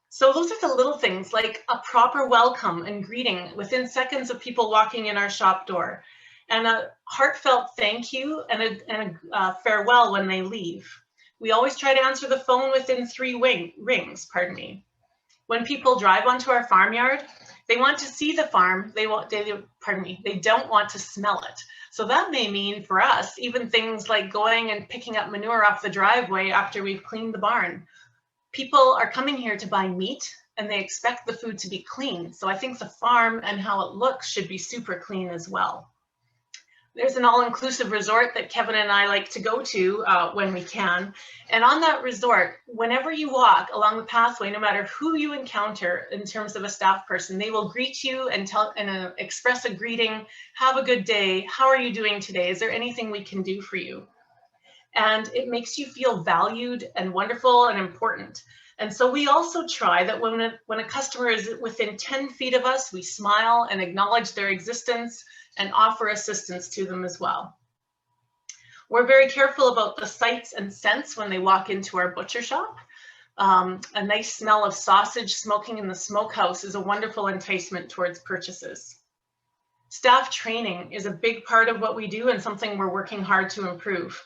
So those are the little things like a proper welcome and greeting within seconds of people walking in our shop door, and a heartfelt thank you and a farewell when they leave. We always try to answer the phone within 3 rings, pardon me. When people drive onto our farmyard, they want to see the farm. They don't want to smell it. So that may mean for us, even things like going and picking up manure off the driveway after we've cleaned the barn. People are coming here to buy meat and they expect the food to be clean. So I think the farm and how it looks should be super clean as well. There's an all-inclusive resort that Kevin and I like to go to when we can. And on that resort, whenever you walk along the pathway, no matter who you encounter in terms of a staff person, they will greet you and express a greeting. Have a good day. How are you doing today? Is there anything we can do for you? And it makes you feel valued and wonderful and important. And so we also try that when a customer is within 10 feet of us, we smile and acknowledge their existence and offer assistance to them as well. We're very careful about the sights and scents when they walk into our butcher shop. A nice smell of sausage smoking in the smokehouse is a wonderful enticement towards purchases. Staff training is a big part of what we do and something we're working hard to improve,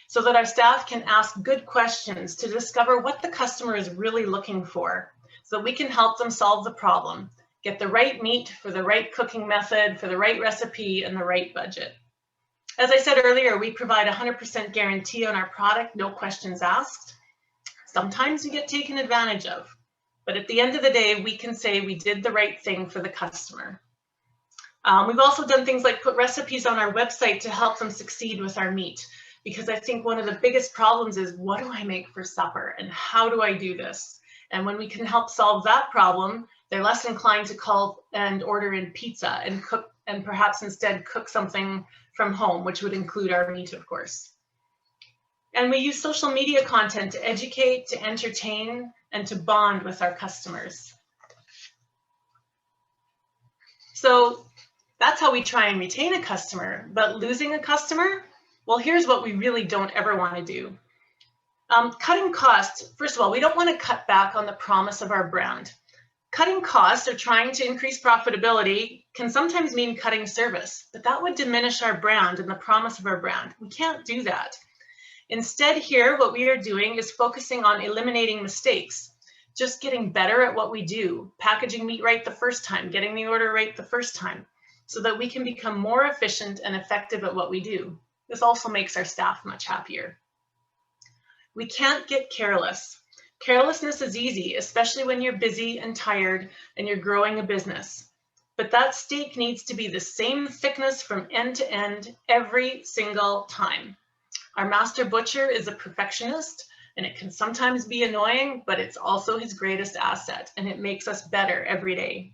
so that our staff can ask good questions to discover what the customer is really looking for, so that we can help them solve the problem, get the right meat for the right cooking method, for the right recipe, and the right budget. As I said earlier, we provide 100% guarantee on our product, no questions asked. Sometimes we get taken advantage of, but at the end of the day, we can say we did the right thing for the customer. We've also done things like put recipes on our website to help them succeed with our meat, because I think one of the biggest problems is, what do I make for supper and how do I do this? And when we can help solve that problem, they're less inclined to call and order in pizza and cook, and perhaps instead cook something from home, which would include our meat, of course. And we use social media content to educate, to entertain, and to bond with our customers. So that's how we try and retain a customer. But losing a customer, well, here's what we really don't ever want to do. Cutting costs, first of all, we don't want to cut back on the promise of our brand. Cutting costs or trying to increase profitability can sometimes mean cutting service, but that would diminish our brand and the promise of our brand. We can't do that. Instead here, what we are doing is focusing on eliminating mistakes, just getting better at what we do, packaging meat right the first time, getting the order right the first time, so that we can become more efficient and effective at what we do. This also makes our staff much happier. We can't get careless. Carelessness is easy, especially when you're busy and tired and you're growing a business. But that steak needs to be the same thickness from end to end every single time. Our master butcher is a perfectionist, and it can sometimes be annoying, but it's also his greatest asset, and it makes us better every day.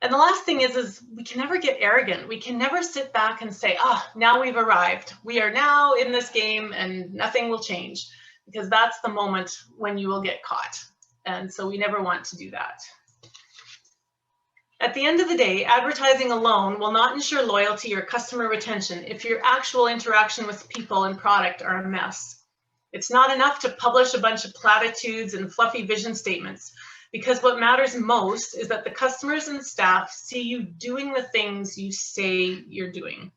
And the last thing is we can never get arrogant. We can never sit back and say, now we've arrived. We are now in this game and nothing will change, because that's the moment when you will get caught. And so we never want to do that. At the end of the day, advertising alone will not ensure loyalty or customer retention if your actual interaction with people and product are a mess. It's not enough to publish a bunch of platitudes and fluffy vision statements, because what matters most is that the customers and staff see you doing the things you say you're doing.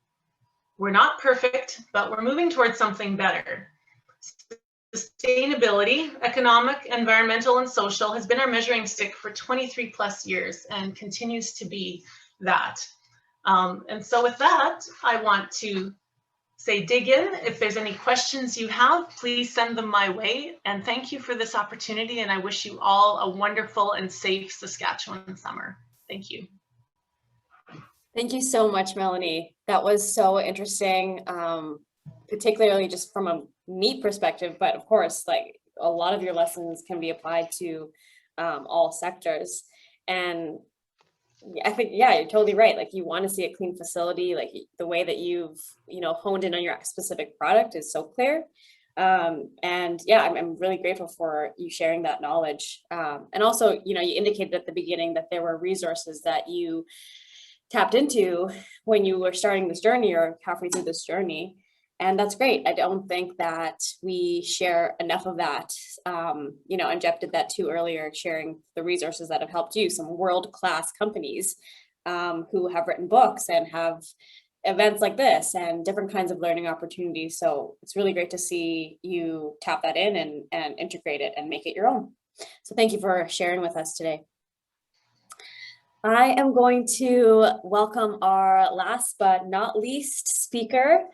We're not perfect, but we're moving towards something better. Sustainability, economic, environmental, and social has been our measuring stick for 23 plus years and continues to be that. And so with that, I want to say dig in. If there's any questions you have, please send them my way. And thank you for this opportunity. And I wish you all a wonderful and safe Saskatchewan summer. Thank you. Thank you so much, Melanie. That was so interesting, particularly just from a meat perspective, but of course, like a lot of your lessons can be applied to all sectors. And I think, yeah, you're totally right. Like you want to see a clean facility, like the way that you've, honed in on your specific product is so clear. And yeah, I'm really grateful for you sharing that knowledge. And also, you indicated at the beginning that there were resources that you tapped into when you were starting this journey or halfway through this journey. And that's great. I don't think that we share enough of that. And Jeff did that too earlier, sharing the resources that have helped you, some world-class companies who have written books and have events like this and different kinds of learning opportunities. So it's really great to see you tap that in and integrate it and make it your own. So thank you for sharing with us today. I am going to welcome our last but not least speaker,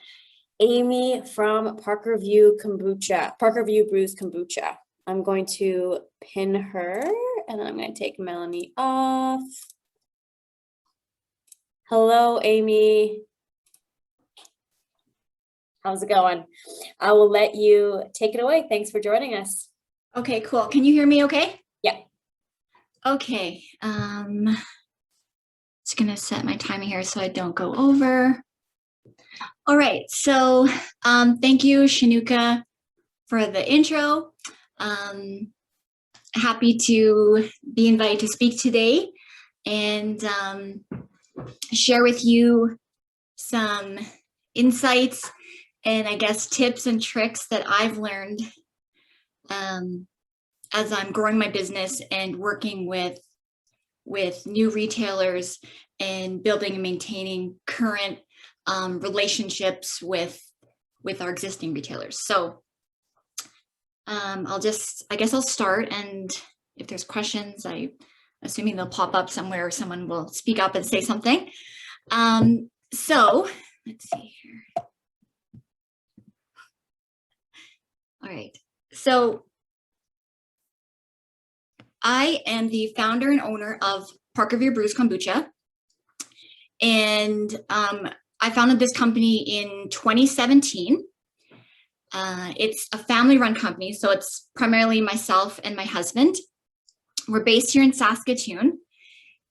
Amy from Parkerview Brews Kombucha. I'm going to pin her and then I'm going to take Melanie off. Hello, Amy. How's it going? I will let you take it away. Thanks for joining us. Okay, cool. Can you hear me okay? Yeah. Okay. Just gonna set my timing here so I don't go over. All right, so thank you, Shanuka, for the intro. Happy to be invited to speak today and share with you some insights and I guess tips and tricks that I've learned as I'm growing my business and working with new retailers and building and maintaining current relationships with our existing retailers. So I guess I'll start, and if there's questions, assuming they'll pop up somewhere or someone will speak up and say something. So let's see here. All right, so I am the founder and owner of Parkerview Brews Kombucha. And I founded this company in 2017. It's a family-run company, so it's primarily myself and my husband. We're based here in Saskatoon,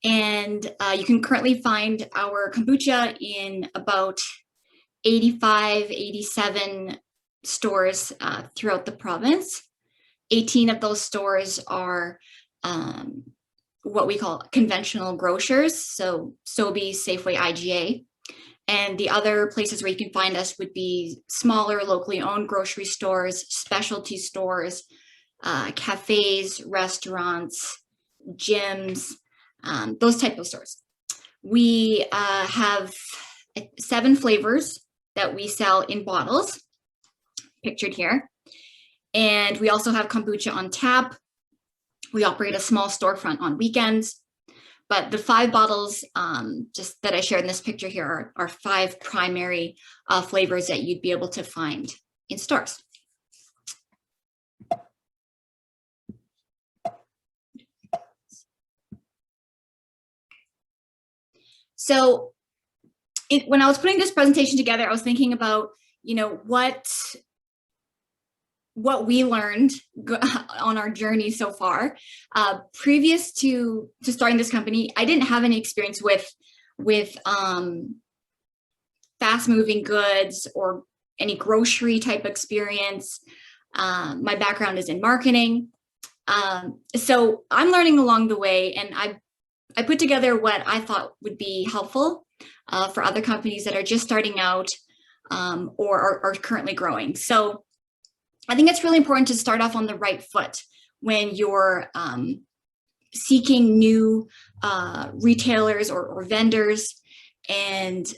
and you can currently find our kombucha in about 85, 87 stores throughout the province. 18 of those stores are what we call conventional grocers, so Sobeys, Safeway, IGA. And the other places where you can find us would be smaller, locally owned grocery stores, specialty stores, cafes, restaurants, gyms, those type of stores. We have 7 flavors that we sell in bottles, pictured here. And we also have kombucha on tap. We operate a small storefront on weekends, but the 5 bottles just that I shared in this picture here are 5 primary flavors that you'd be able to find in stores. So when I was putting this presentation together, I was thinking about, what we learned on our journey so far. Previous to starting this company, I didn't have any experience with fast moving goods or any grocery type experience. My background is in marketing. So I'm learning along the way, and I put together what I thought would be helpful for other companies that are just starting out or are currently growing. So I think it's really important to start off on the right foot when you're seeking new retailers or vendors, and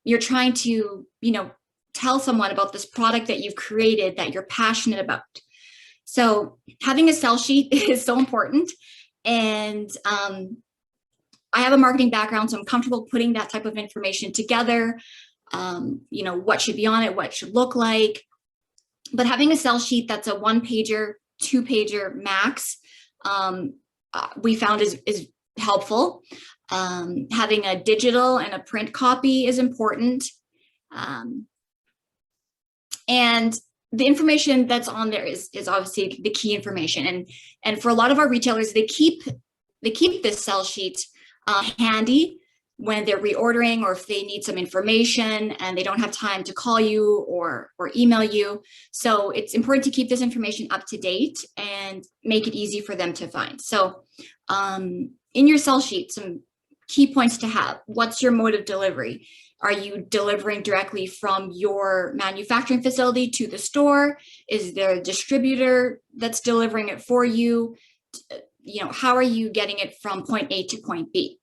you're trying to, tell someone about this product that you've created that you're passionate about. So having a sell sheet is so important. And I have a marketing background, so I'm comfortable putting that type of information together. What should be on it, what it should look like. But having a sell sheet that's a 1-pager, 2-pager max, we found is helpful. Having a digital and a print copy is important. And the information that's on there is obviously the key information. And for a lot of our retailers, they keep this sell sheet handy when they're reordering, or if they need some information and they don't have time to call you or email you. So it's important to keep this information up to date and make it easy for them to find. So in your sell sheet, some key points to have. What's your mode of delivery? Are you delivering directly from your manufacturing facility to the store? Is there a distributor that's delivering it for you? How are you getting it from point A to point B?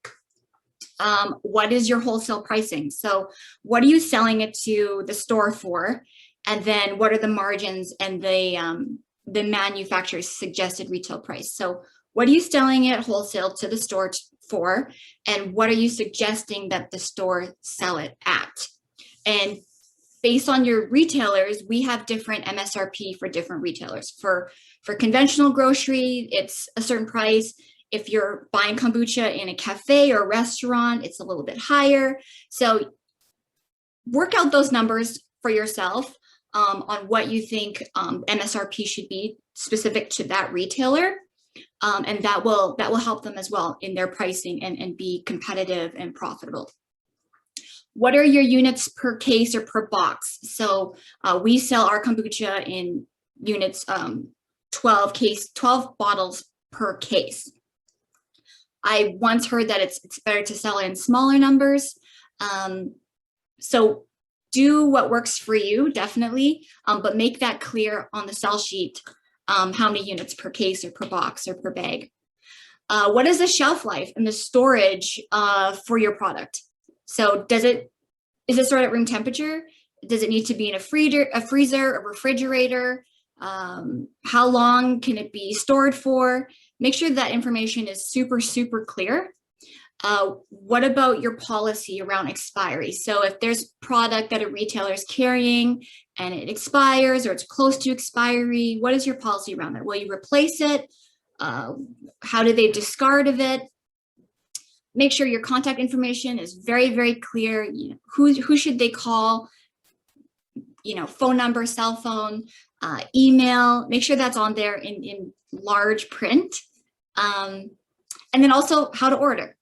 What is your wholesale pricing? So what are you selling it to the store for? And then what are the margins and the manufacturer's suggested retail price? So what are you selling it wholesale to the store for? And what are you suggesting that the store sell it at? And based on your retailers, we have different MSRP for different retailers. For conventional grocery, it's a certain price. If you're buying kombucha in a cafe or restaurant, it's a little bit higher. So work out those numbers for yourself on what you think MSRP should be specific to that retailer. And that will help them as well in their pricing and be competitive and profitable. What are your units per case or per box? So we sell our kombucha in units, 12 bottles per case. I once heard that it's better to sell in smaller numbers. So do what works for you, definitely, but make that clear on the sell sheet, how many units per case or per box or per bag. What is the shelf life and the storage for your product? So is it stored at room temperature? Does it need to be in a freezer, a refrigerator? How long can it be stored for? Make sure that information is super, super clear. What about your policy around expiry? So if there's product that a retailer is carrying and it expires or it's close to expiry, what is your policy around that? Will you replace it? How do they discard of it? Make sure your contact information is very, very clear. You know, who should they call? You know, phone number, cell phone, email. Make sure that's on there in large print. And then also how to order.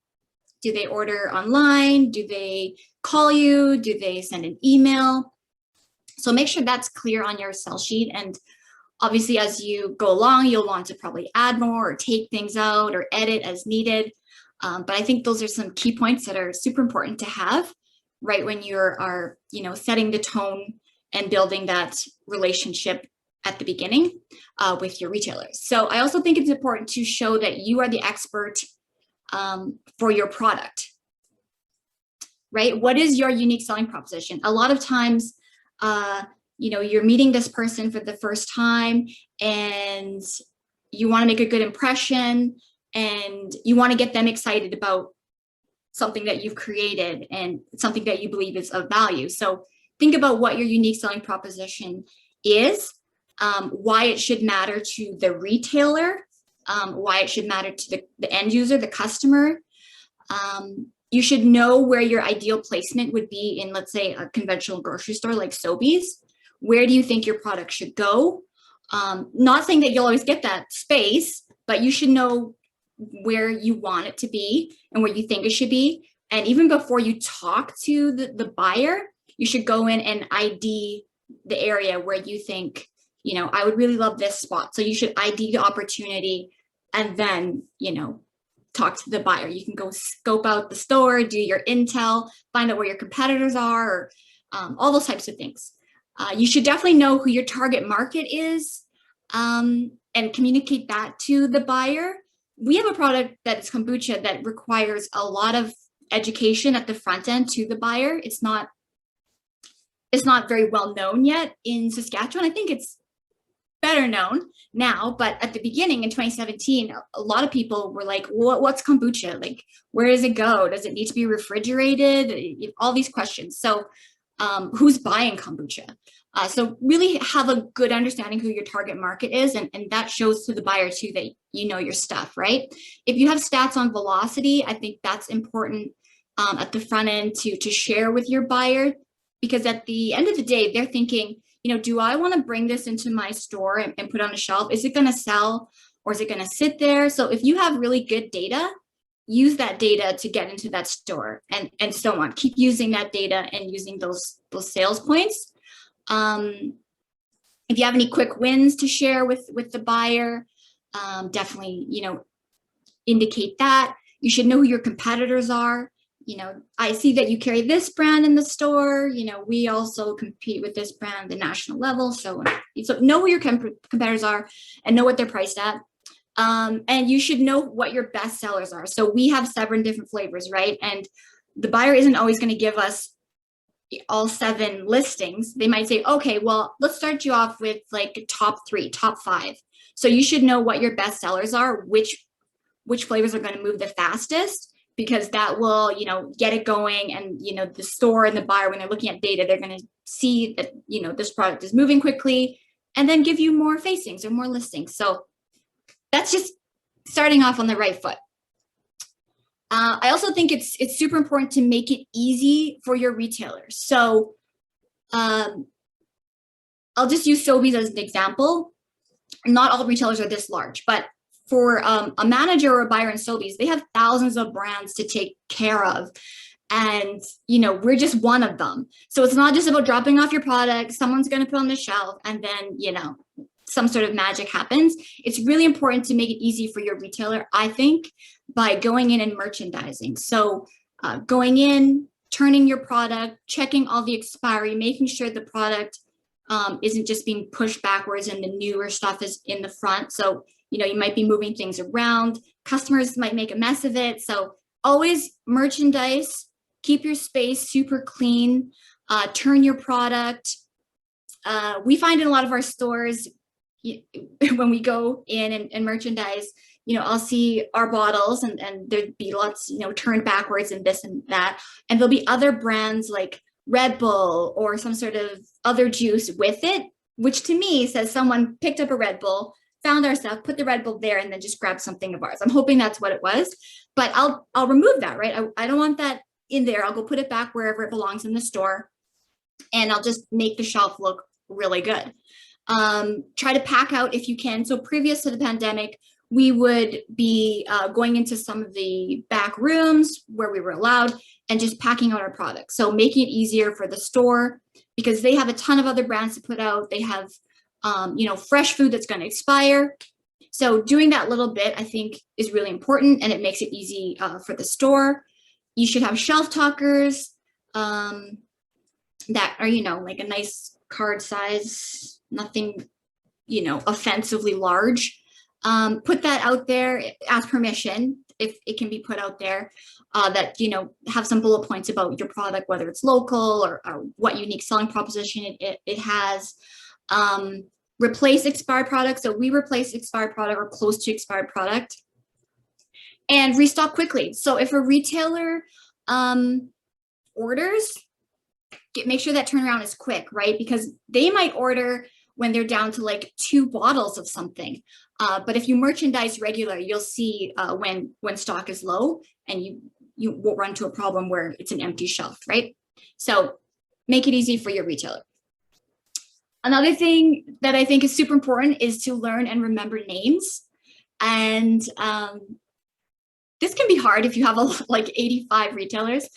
Do they order online? Do they call you? Do they send an email? So make sure that's clear on your sell sheet. And obviously, as you go along, you'll want to probably add more or take things out or edit as needed. But I think those are some key points that are super important to have right when you are, you know, setting the tone and building that relationship at the beginning with your retailers. So I also think it's important to show that you are the expert for your product, right? What is your unique selling proposition? A lot of times, you know, you're meeting this person for the first time and you want to make a good impression and you want to get them excited about something that you've created and something that you believe is of value. So think about what your unique selling proposition is, why it should matter to the retailer, why it should matter to the end user, the customer. You should know where your ideal placement would be in, let's say, a conventional grocery store like Sobeys. Where do you think your product should go? Not saying that you'll always get that space, but you should know where you want it to be and where you think it should be. And even before you talk to the buyer, you should go in and ID the area where you think, you know, I would really love this spot. So you should ID the opportunity and then, you know, talk to the buyer. You can go scope out the store, do your intel, find out where your competitors are, or all those types of things. You should definitely know who your target market is and communicate that to the buyer. We have a product that is kombucha that requires a lot of education at the front end to the buyer. It's not very well known yet in Saskatchewan. I think it's better known now, but at the beginning in 2017, a lot of people were like, what's kombucha? Like, where does it go? Does it need to be refrigerated? All these questions. So who's buying kombucha? So really have a good understanding who your target market is, and that shows to the buyer too that you know your stuff, right? If you have stats on velocity, I think that's important at the front end to share with your buyer, because at the end of the day, they're thinking, you know, do I want to bring this into my store and put on a shelf? Is it going to sell or is it going to sit there? So if you have really good data, use that data to get into that store and so on. Keep using that data and using those sales points. If you have any quick wins to share with the buyer, definitely, you know, indicate that. You should know who your competitors are. You know, I see that you carry this brand in the store. You know, we also compete with this brand at the national level. So know who your competitors are and know what they're priced at. And you should know what your best sellers are. So we have 7 different flavors, right? And the buyer isn't always going to give us all 7 listings. They might say, okay, well, let's start you off with like top 3, top 5. So you should know what your best sellers are, which flavors are going to move the fastest, because that will, you know, get it going. And, you know, the store and the buyer, when they're looking at data, they're going to see that, you know, this product is moving quickly and then give you more facings or more listings. So that's just starting off on the right foot. I also think it's super important to make it easy for your retailers. So I'll just use Sobeys as an example. Not all retailers are this large, but for a manager or a buyer in Sobeys, they have thousands of brands to take care of. And, you know, we're just one of them. So it's not just about dropping off your product, someone's going to put on the shelf, and then, you know, some sort of magic happens. It's really important to make it easy for your retailer, I think, by going in and merchandising. So going in, turning your product, checking all the expiry, making sure the product isn't just being pushed backwards and the newer stuff is in the front. So, you know, you might be moving things around. Customers might make a mess of it. So always merchandise, keep your space super clean, turn your product. We find in a lot of our stores, when we go in and merchandise, you know, I'll see our bottles and there'd be lots, you know, turned backwards and this and that. And there'll be other brands like Red Bull or some sort of other juice with it, which to me says someone picked up a Red Bull, found our stuff, put the Red Bull there, and then just grabbed something of ours. I'm hoping that's what it was, but I'll remove that, right? I don't want that in there. I'll go put it back wherever it belongs in the store, and I'll just make the shelf look really good. Try to pack out if you can. So previous to the pandemic, we would be going into some of the back rooms where we were allowed and just packing out our products. So making it easier for the store because they have a ton of other brands to put out. They have, you know, fresh food that's going to expire. So doing that little bit, I think, is really important, and it makes it easy for the store. You should have shelf talkers that are, you know, like a nice card size, nothing, you know, offensively large. Put that out there, ask permission if it can be put out there, that, you know, have some bullet points about your product, whether it's local or what unique selling proposition it has. Replace expired products. So we replace expired product or close to expired product and restock quickly. So if a retailer orders, make sure that turnaround is quick, right? Because they might order when they're down to like 2 bottles of something. But if you merchandise regular, you'll see when stock is low, and you won't run into a problem where it's an empty shelf, right? So make it easy for your retailer. Another thing that I think is super important is to learn and remember names. And this can be hard if you have like 85 retailers,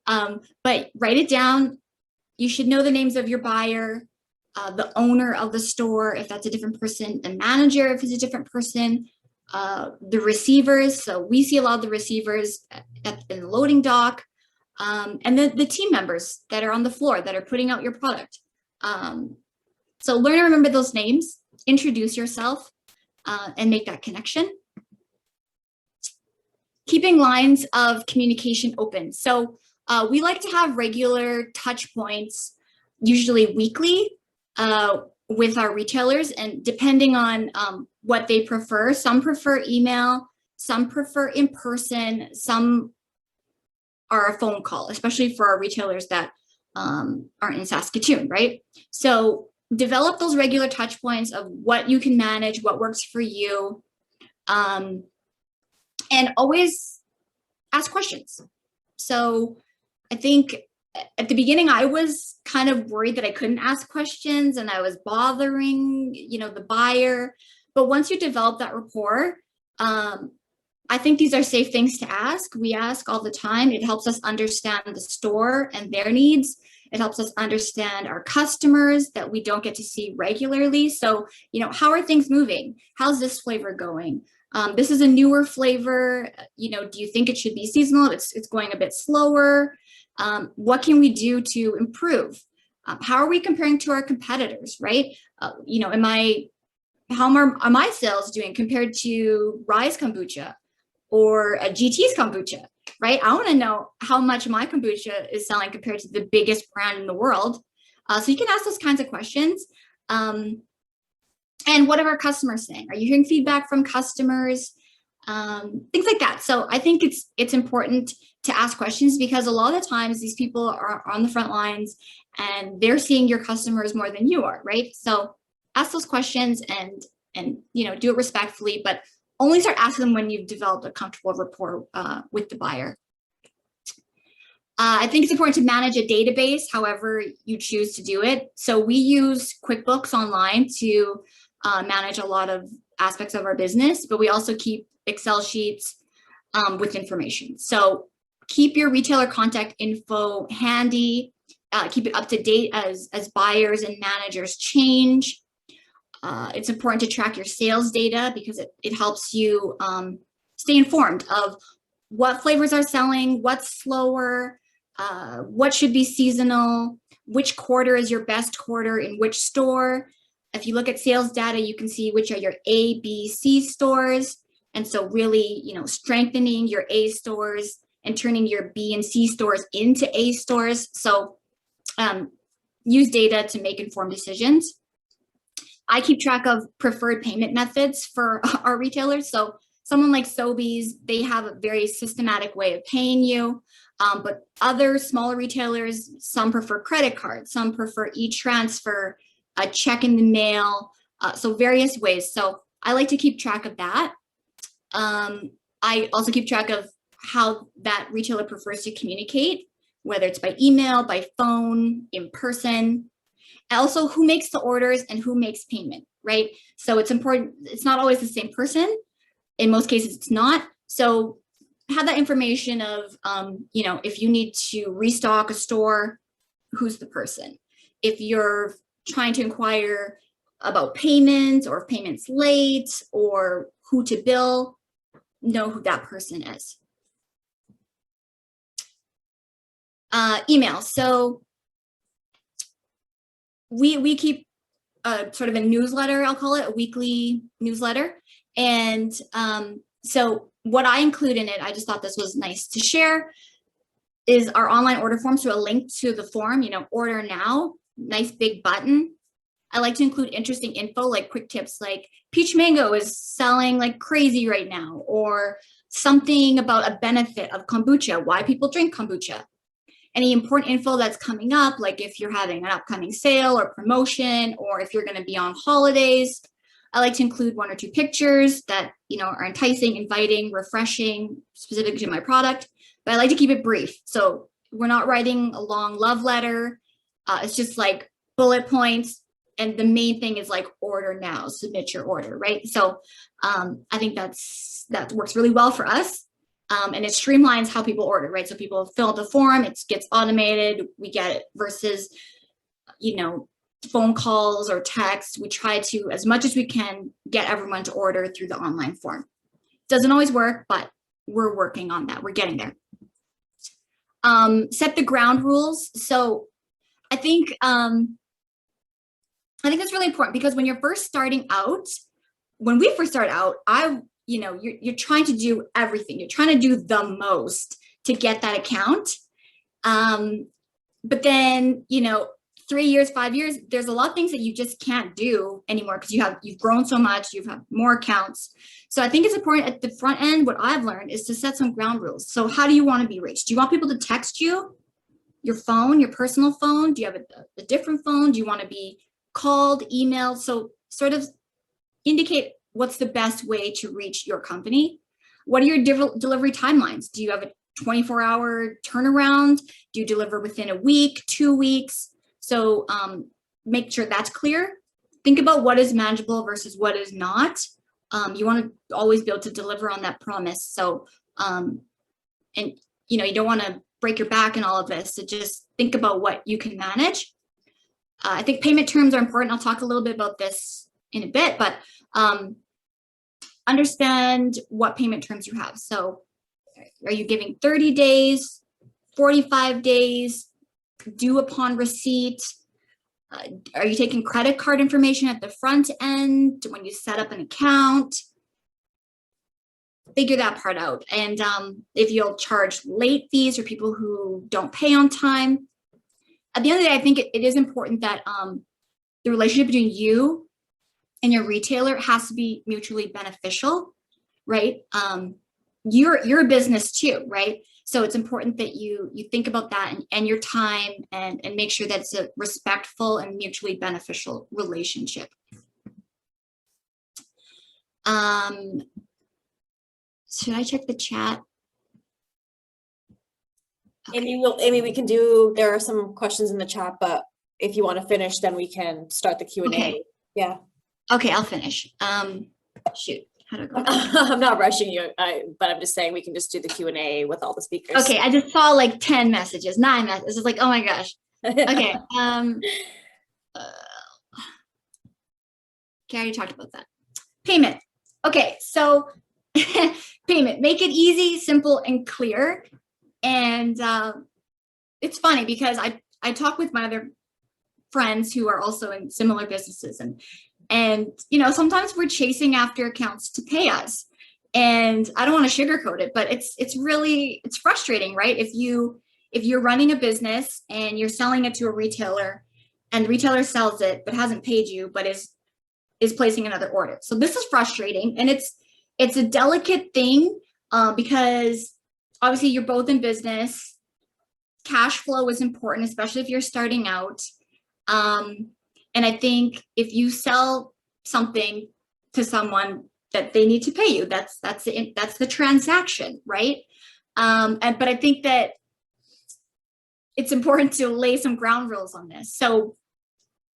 but write it down. You should know the names of your buyer, the owner of the store, if that's a different person, the manager, if it's a different person, the receivers. So we see a lot of the receivers in the loading dock, and the team members that are on the floor that are putting out your product. So learn and remember those names, introduce yourself, and make that connection. Keeping lines of communication open. So we like to have regular touch points, usually weekly, with our retailers, and depending on what they prefer. Some prefer email, some prefer in person, some are a phone call, especially for our retailers that aren't in Saskatoon, right? So develop those regular touch points of what you can manage, what works for you, and always ask questions. So I think at the beginning, I was kind of worried that I couldn't ask questions and I was bothering, you know, the buyer. But once you develop that rapport, I think these are safe things to ask. We ask all the time. It helps us understand the store and their needs. It helps us understand our customers that we don't get to see regularly. So, you know, how are things moving? How's this flavor going? This is a newer flavor. You know, do you think it should be seasonal? It's going a bit slower. What can we do to improve? How are we comparing to our competitors, right? You know, how are my sales doing compared to Rise Kombucha or GT's Kombucha, right? I want to know how much my kombucha is selling compared to the biggest brand in the world. So you can ask those kinds of questions. And what are our customers saying? Are you hearing feedback from customers? Things like that. So I think it's important to ask questions because a lot of the times these people are on the front lines and they're seeing your customers more than you are, right? So ask those questions and you know, do it respectfully, but only start asking them when you've developed a comfortable rapport with the buyer. I think it's important to manage a database, however you choose to do it. So we use QuickBooks Online to manage a lot of aspects of our business, but we also keep Excel sheets with information. So keep your retailer contact info handy, keep it up to date as buyers and managers change. It's important to track your sales data because it helps you stay informed of what flavors are selling, what's slower, what should be seasonal, which quarter is your best quarter in which store. If you look at sales data, you can see which are your A, B, C stores. And so really, strengthening your A stores and turning your B and C stores into A stores. So use data to make informed decisions. I keep track of preferred payment methods for our retailers. So someone like Sobeys, they have a very systematic way of paying you. But other smaller retailers, some prefer credit cards, some prefer e-transfer, a check in the mail, so various ways. So I like to keep track of that. I also keep track of how that retailer prefers to communicate, whether it's by email, by phone, in person. And also who makes the orders and who makes payment, right? So it's important, it's not always the same person. In most cases, it's not. So have that information of, if you need to restock a store, who's the person? If you're trying to inquire about payments or if payment's late or who to bill, know who that person is. Email. So we keep sort of a newsletter, I'll call it a weekly newsletter. And so what I include in it, I just thought this was nice to share, is our online order form. So a link to the form, order now, nice big button. I like to include interesting info, like quick tips, like peach mango is selling like crazy right now, or something about a benefit of kombucha, why people drink kombucha. Any important info that's coming up, like if you're having an upcoming sale or promotion, or if you're going to be on holidays. I like to include 1 or 2 pictures that, are enticing, inviting, refreshing, specific to my product, but I like to keep it brief. So we're not writing a long love letter. It's just like bullet points. And the main thing is like order now, submit your order, right? So I think that works really well for us. And it streamlines how people order, right? So people fill out the form, it gets automated, we get it, versus, phone calls or text. We try to, as much as we can, get everyone to order through the online form. Doesn't always work, but we're working on that. We're getting there. Set the ground rules. So I think that's really important, because when you're first starting out, when we first started out, you're trying to do everything. You're trying to do the most to get that account. But then, 3 years, 5 years, there's a lot of things that you just can't do anymore because you've grown so much, you've had more accounts. So I think it's important at the front end, what I've learned is to set some ground rules. So how do you want to be reached? Do you want people to text you, your phone, your personal phone? Do you have a different phone? Do you want to be called, emailed? So sort of indicate what's the best way to reach your company. What are your delivery timelines? Do you have a 24-hour turnaround? Do you deliver within a week, 2 weeks? So make sure that's clear. Think about what is manageable versus what is not. You want to always be able to deliver on that promise. So, you don't want to break your back in all of this. So just think about what you can manage. I think payment terms are important. I'll talk a little bit about this in a bit, but understand what payment terms you have. So are you giving 30 days, 45 days, due upon receipt? Are you taking credit card information at the front end when you set up an account? Figure that part out. And if you'll charge late fees for people who don't pay on time. At the end of the day, I think it is important that the relationship between you and your retailer has to be mutually beneficial, right? You're a business too, right? So it's important that you think about that and your time and make sure that it's a respectful and mutually beneficial relationship. Should I check the chat? Okay. Amy, we can there are some questions in the chat, but if you want to finish, then we can start the Q&A. Okay. Yeah. Okay, I'll finish. Shoot. How do I go? I'm not rushing you, but I'm just saying we can just do the Q&A with all the speakers. Okay, I just saw like 10 messages, 9 messages. It's like, oh my gosh. Okay. Okay, I already talked about that. Payment. Okay, so payment. Make it easy, simple, and clear. And it's funny because I talk with my other friends who are also in similar businesses, and you know, sometimes we're chasing after accounts to pay us, and I don't want to sugarcoat it, but it's frustrating, right? If you're running a business and you're selling it to a retailer, and the retailer sells it but hasn't paid you, but is placing another order. So this is frustrating, and it's a delicate thing because obviously you're both in business. Cash flow is important, especially if you're starting out. And I think if you sell something to someone that they need to pay you, that's the transaction, right? But I think that it's important to lay some ground rules on this. So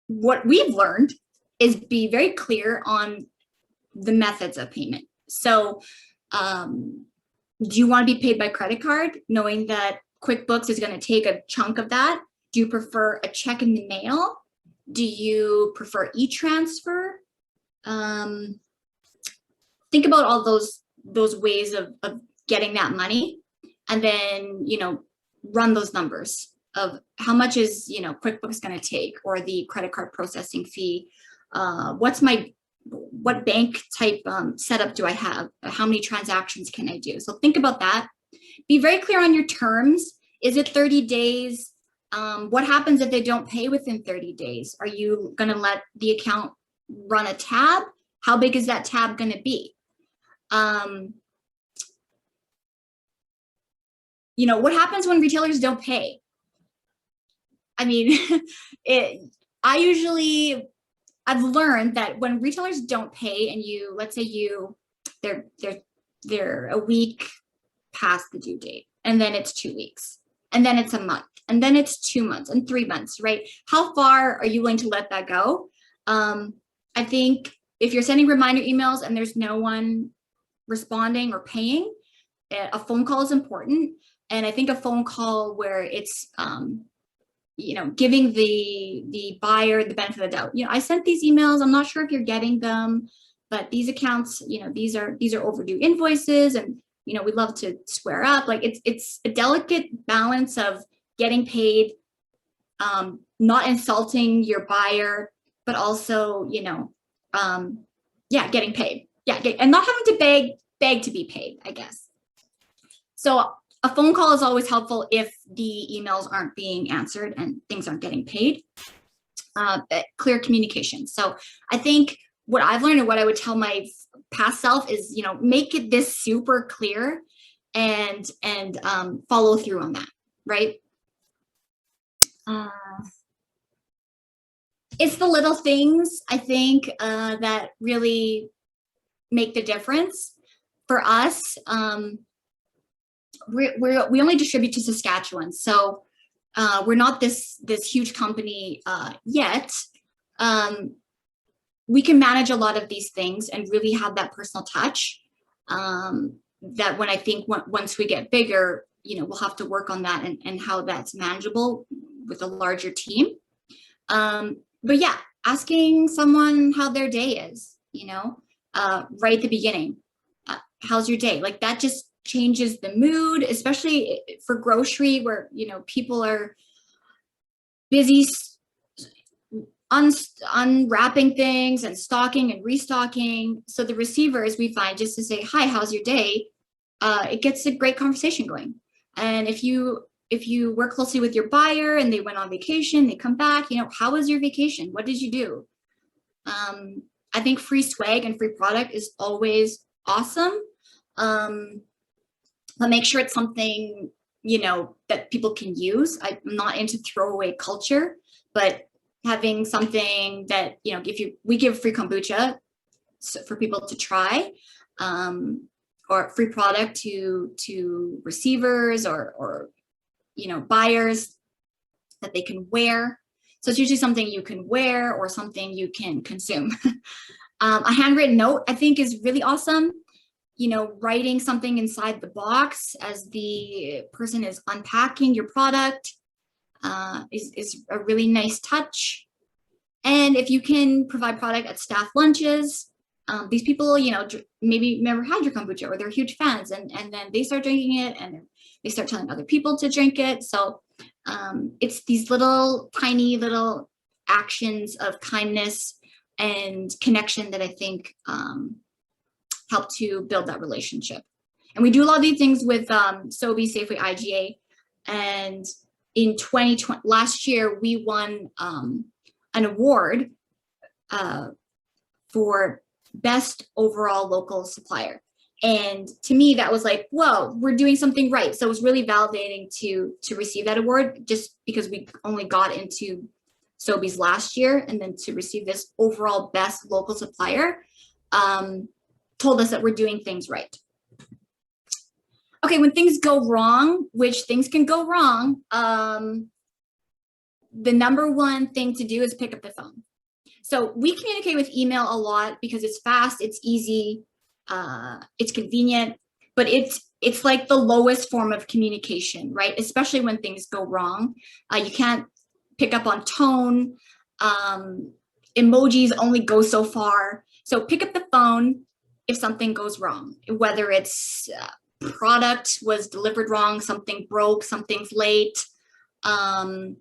what we've learned is be very clear on the methods of payment. So do you want to be paid by credit card, knowing that QuickBooks is going to take a chunk of that? Do you prefer a check in the mail? Do you prefer e-transfer? Think about all those ways of getting that money, and then, you know, run those numbers of how much is, you know, QuickBooks going to take, or the credit card processing fee. What bank type setup do I have? How many transactions can I do? So think about that. Be very clear on your terms. Is it 30 days? What happens if they don't pay within 30 days? Are you going to let the account run a tab? How big is that tab going to be? You know, what happens when retailers don't pay? I mean, I've learned that when retailers don't pay, and let's say they're a week past the due date, and then it's 2 weeks, and then it's a month, and then it's 2 months and 3 months, right? How far are you willing to let that go? I think if you're sending reminder emails and there's no one responding or paying, a phone call is important. And I think a phone call where it's, you know, giving the buyer the benefit of the doubt. You know, I sent these emails, I'm not sure if you're getting them, but these accounts, you know, these are overdue invoices, and, you know, we'd love to square up. Like it's a delicate balance of getting paid, not insulting your buyer, but also, you know, getting paid. Yeah, and not having to beg to be paid, I guess. So a phone call is always helpful if the emails aren't being answered and things aren't getting paid. Clear communication. So I think what I've learned, and what I would tell my past self, is, you know, make it this super clear and follow through on that, right? It's the little things, I think, that really make the difference. For us, we only distribute to Saskatchewan, so we're not this huge company yet. We can manage a lot of these things and really have that personal touch. That when I think once we get bigger, you know, we'll have to work on that and how that's manageable with a larger team. But yeah, asking someone how their day is, you know, right at the beginning, how's your day? Like that just changes the mood, especially for grocery, where, you know, people are busy unwrapping things and stocking and restocking. So the receivers, we find, just to say, hi, how's your day? It gets a great conversation going. And if you work closely with your buyer and they went on vacation, they come back, you know, how was your vacation? What did you do? I think free swag and free product is always awesome. But make sure it's something, you know, that people can use. I'm not into throwaway culture, but having something that, you know, we give free kombucha for people to try, or free product to receivers or you know, buyers that they can wear. So it's usually something you can wear or something you can consume. A handwritten note, I think, is really awesome. You know, writing something inside the box as the person is unpacking your product is a really nice touch. And if you can provide product at staff lunches, these people, you know, maybe never had your kombucha, or they're huge fans, and then they start drinking it and they start telling other people to drink it. So It's these little tiny little actions of kindness and connection that I think help to build that relationship. And we do a lot of these things with Sobeys, Safeway, IGA. And in 2020, last year, we won an award for best overall local supplier. And to me, that was like, whoa, we're doing something right. So it was really validating to receive that award, just because we only got into Sobeys last year, and then to receive this overall best local supplier told us that we're doing things right. Okay, when things go wrong, which things can go wrong, the number one thing to do is pick up the phone. So we communicate with email a lot because it's fast, it's easy, it's convenient, but it's like the lowest form of communication, right? Especially when things go wrong. You can't pick up on tone. Emojis only go so far. So pick up the phone if something goes wrong, whether it's product was delivered wrong, something broke, something's late. Ask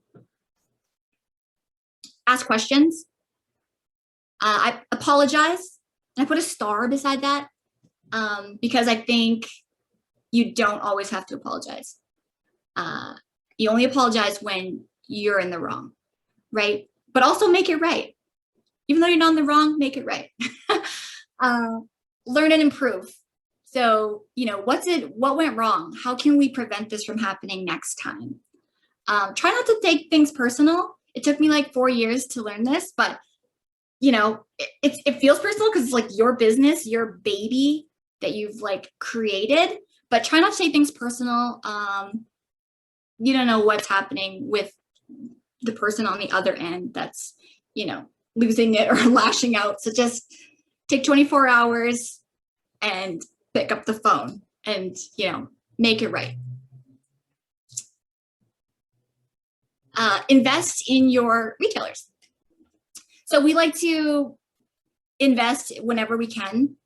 questions. I apologize. And I put a star beside that because I think you don't always have to apologize. You only apologize when you're in the wrong, right? But also make it right. Even though you're not in the wrong, make it right. Learn and improve. So, you know, what went wrong? How can we prevent this from happening next time? Try not to take things personal. It took me like 4 years to learn this, but you know, it feels personal because it's like your business, your baby that you've like created, but try not to take things personal. You don't know what's happening with the person on the other end that's, you know, losing it or lashing out. So just take 24 hours and pick up the phone and, you know, make it right. Invest in your retailers. So we like to invest whenever we can.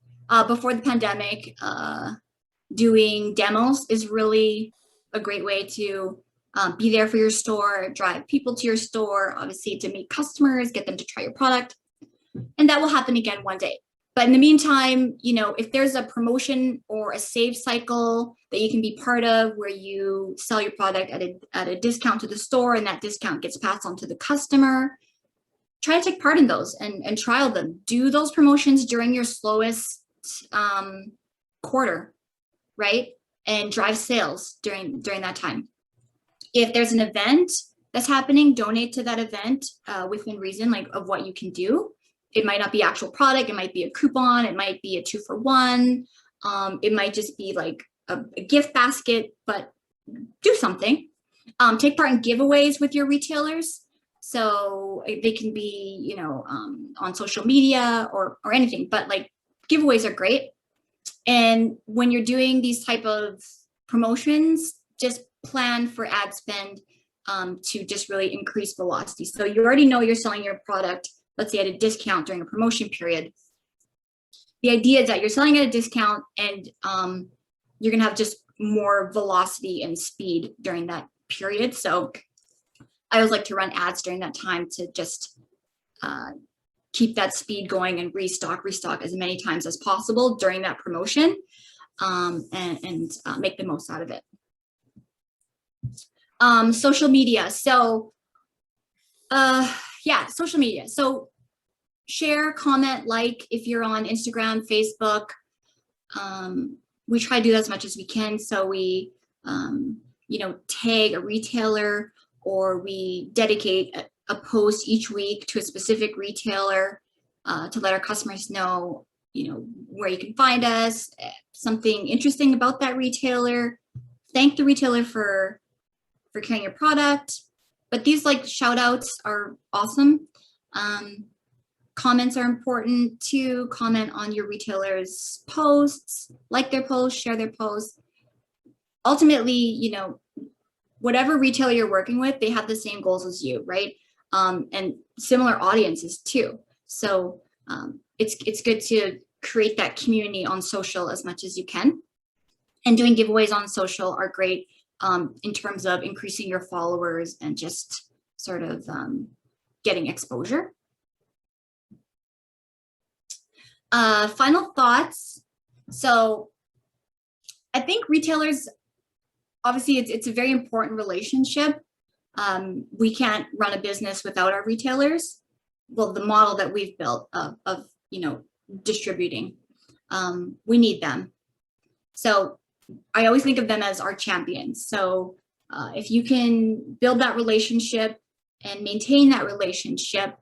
Before the pandemic, doing demos is really a great way to be there for your store, drive people to your store, obviously to meet customers, get them to try your product. And that will happen again one day. But in the meantime, you know, if there's a promotion or a save cycle that you can be part of where you sell your product at a discount to the store and that discount gets passed on to the customer, try to take part in those and trial them. Do those promotions during your slowest quarter, right? And drive sales during that time. If there's an event that's happening, donate to that event within reason, like of what you can do. It might not be actual product, it might be a coupon, it might be a 2-for-1, it might just be like a gift basket, but do something. Take part in giveaways with your retailers. So they can be, you know, on social media or anything, but like giveaways are great. And when you're doing these type of promotions, just plan for ad spend to just really increase velocity. So you already know you're selling your product, let's say at a discount during a promotion period. The idea is that you're selling at a discount and you're gonna have just more velocity and speed during that period. So I always like to run ads during that time to just keep that speed going and restock as many times as possible during that promotion and make the most out of it. Social media. So yeah, social media. So share, comment, like if you're on Instagram, Facebook. We try to do that as much as we can. So we, you know, tag a retailer or we dedicate a post each week to a specific retailer to let our customers know, you know, where you can find us, something interesting about that retailer. Thank the retailer for carrying your product. But these like shout outs are awesome. Comments are important too. Comment on your retailer's posts, like their posts, share their posts. Ultimately, you know, whatever retailer you're working with, they have the same goals as you, right? And similar audiences too. So it's good to create that community on social as much as you can. And doing giveaways on social are great in terms of increasing your followers and just sort of getting exposure. Final thoughts. So I think retailers, obviously it's a very important relationship. We can't run a business without our retailers. Well, the model that we've built of distributing, we need them. So I always think of them as our champions. So if you can build that relationship and maintain that relationship,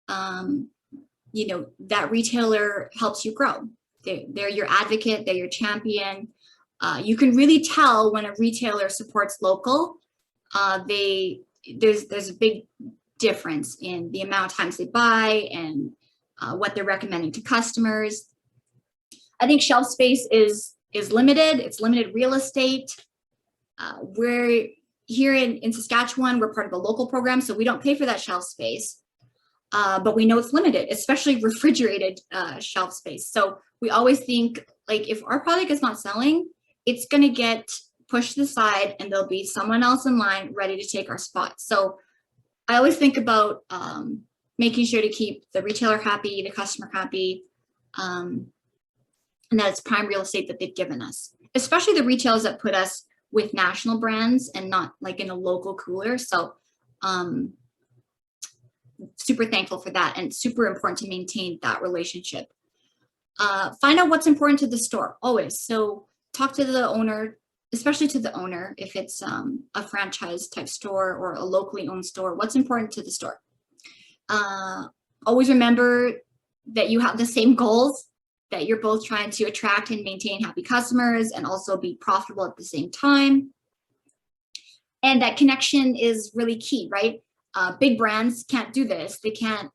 that retailer helps you grow. They're your advocate, they're your champion. You can really tell when a retailer supports local. There's a big difference in the amount of times they buy and what they're recommending to customers. I think shelf space is limited. It's limited real estate. We're here in Saskatchewan, we're part of a local program, so we don't pay for that shelf space. But we know it's limited, especially refrigerated shelf space. So we always think, like, if our product is not selling, it's going to get pushed to the side and there'll be someone else in line ready to take our spot. So I always think about making sure to keep the retailer happy, the customer happy, and that it's prime real estate that they've given us, especially the retailers that put us with national brands and not like in a local cooler. So super thankful for that, and super important to maintain that relationship. Find out what's important to the store always. So talk to the owner, especially to the owner, if it's a franchise type store or a locally owned store, what's important to the store. Always remember that you have the same goals, that you're both trying to attract and maintain happy customers and also be profitable at the same time. And that connection is really key, right? Big brands can't do this. They can't.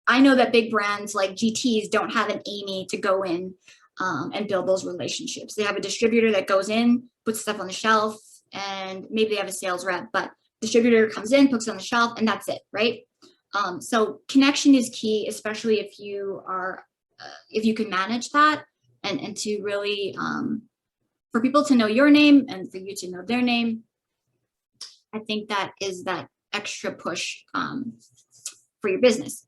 I know that big brands like GTs don't have an Amy to go in and build those relationships. They have a distributor that goes in, puts stuff on the shelf, and maybe they have a sales rep, but distributor comes in, puts it on the shelf, and that's it, right? So connection is key, especially if you are, if you can manage that, and to really, for people to know your name and for you to know their name. I think that is that extra push for your business.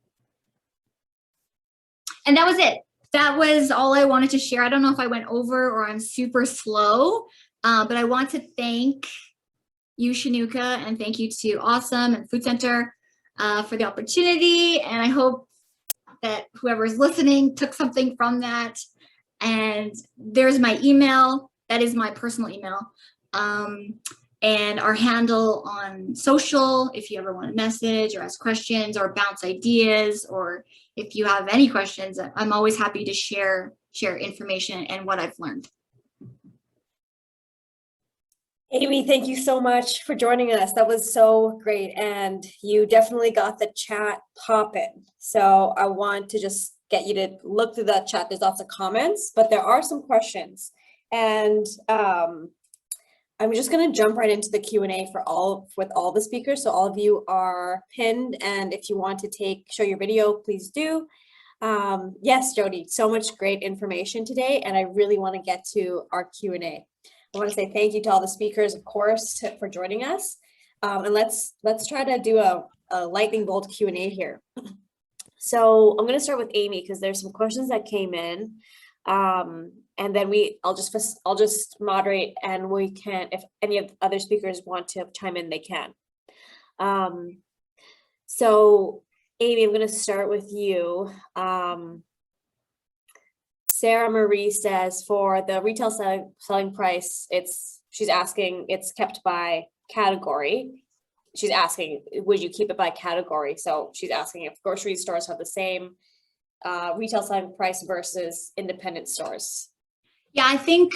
And that was it. That was all I wanted to share. I don't know if I went over or I'm super slow, but I want to thank you, Shanuka, and thank you to Awesome and Food Center for the opportunity. And I hope that whoever is listening took something from that. And there's my email. That is my personal email. And our handle on social, if you ever want to message or ask questions or bounce ideas, or if you have any questions, I'm always happy to share information and what I've learned. Amy, thank you so much for joining us. That was so great. And you definitely got the chat popping. So I want to just get you to look through that chat. There's lots of comments, but there are some questions. And I'm just going to jump right into the Q&A with all the speakers. So all of you are pinned, and if you want to show your video, please do. Yes, Jody, so much great information today, and I really want to get to our Q&A. I want to say thank you to all the speakers, of course, for joining us. And let's try to do a lightning bolt Q&A here. So I'm going to start with Amy because there's some questions that came in. And then I'll just moderate, and we can, if any of the other speakers want to chime in, they can. So Amy, I'm going to start with you. Sarah Marie says for the retail selling price, she's asking, it's kept by category. She's asking, would you keep it by category? So she's asking if grocery stores have the same retail selling price versus independent stores. Yeah, I think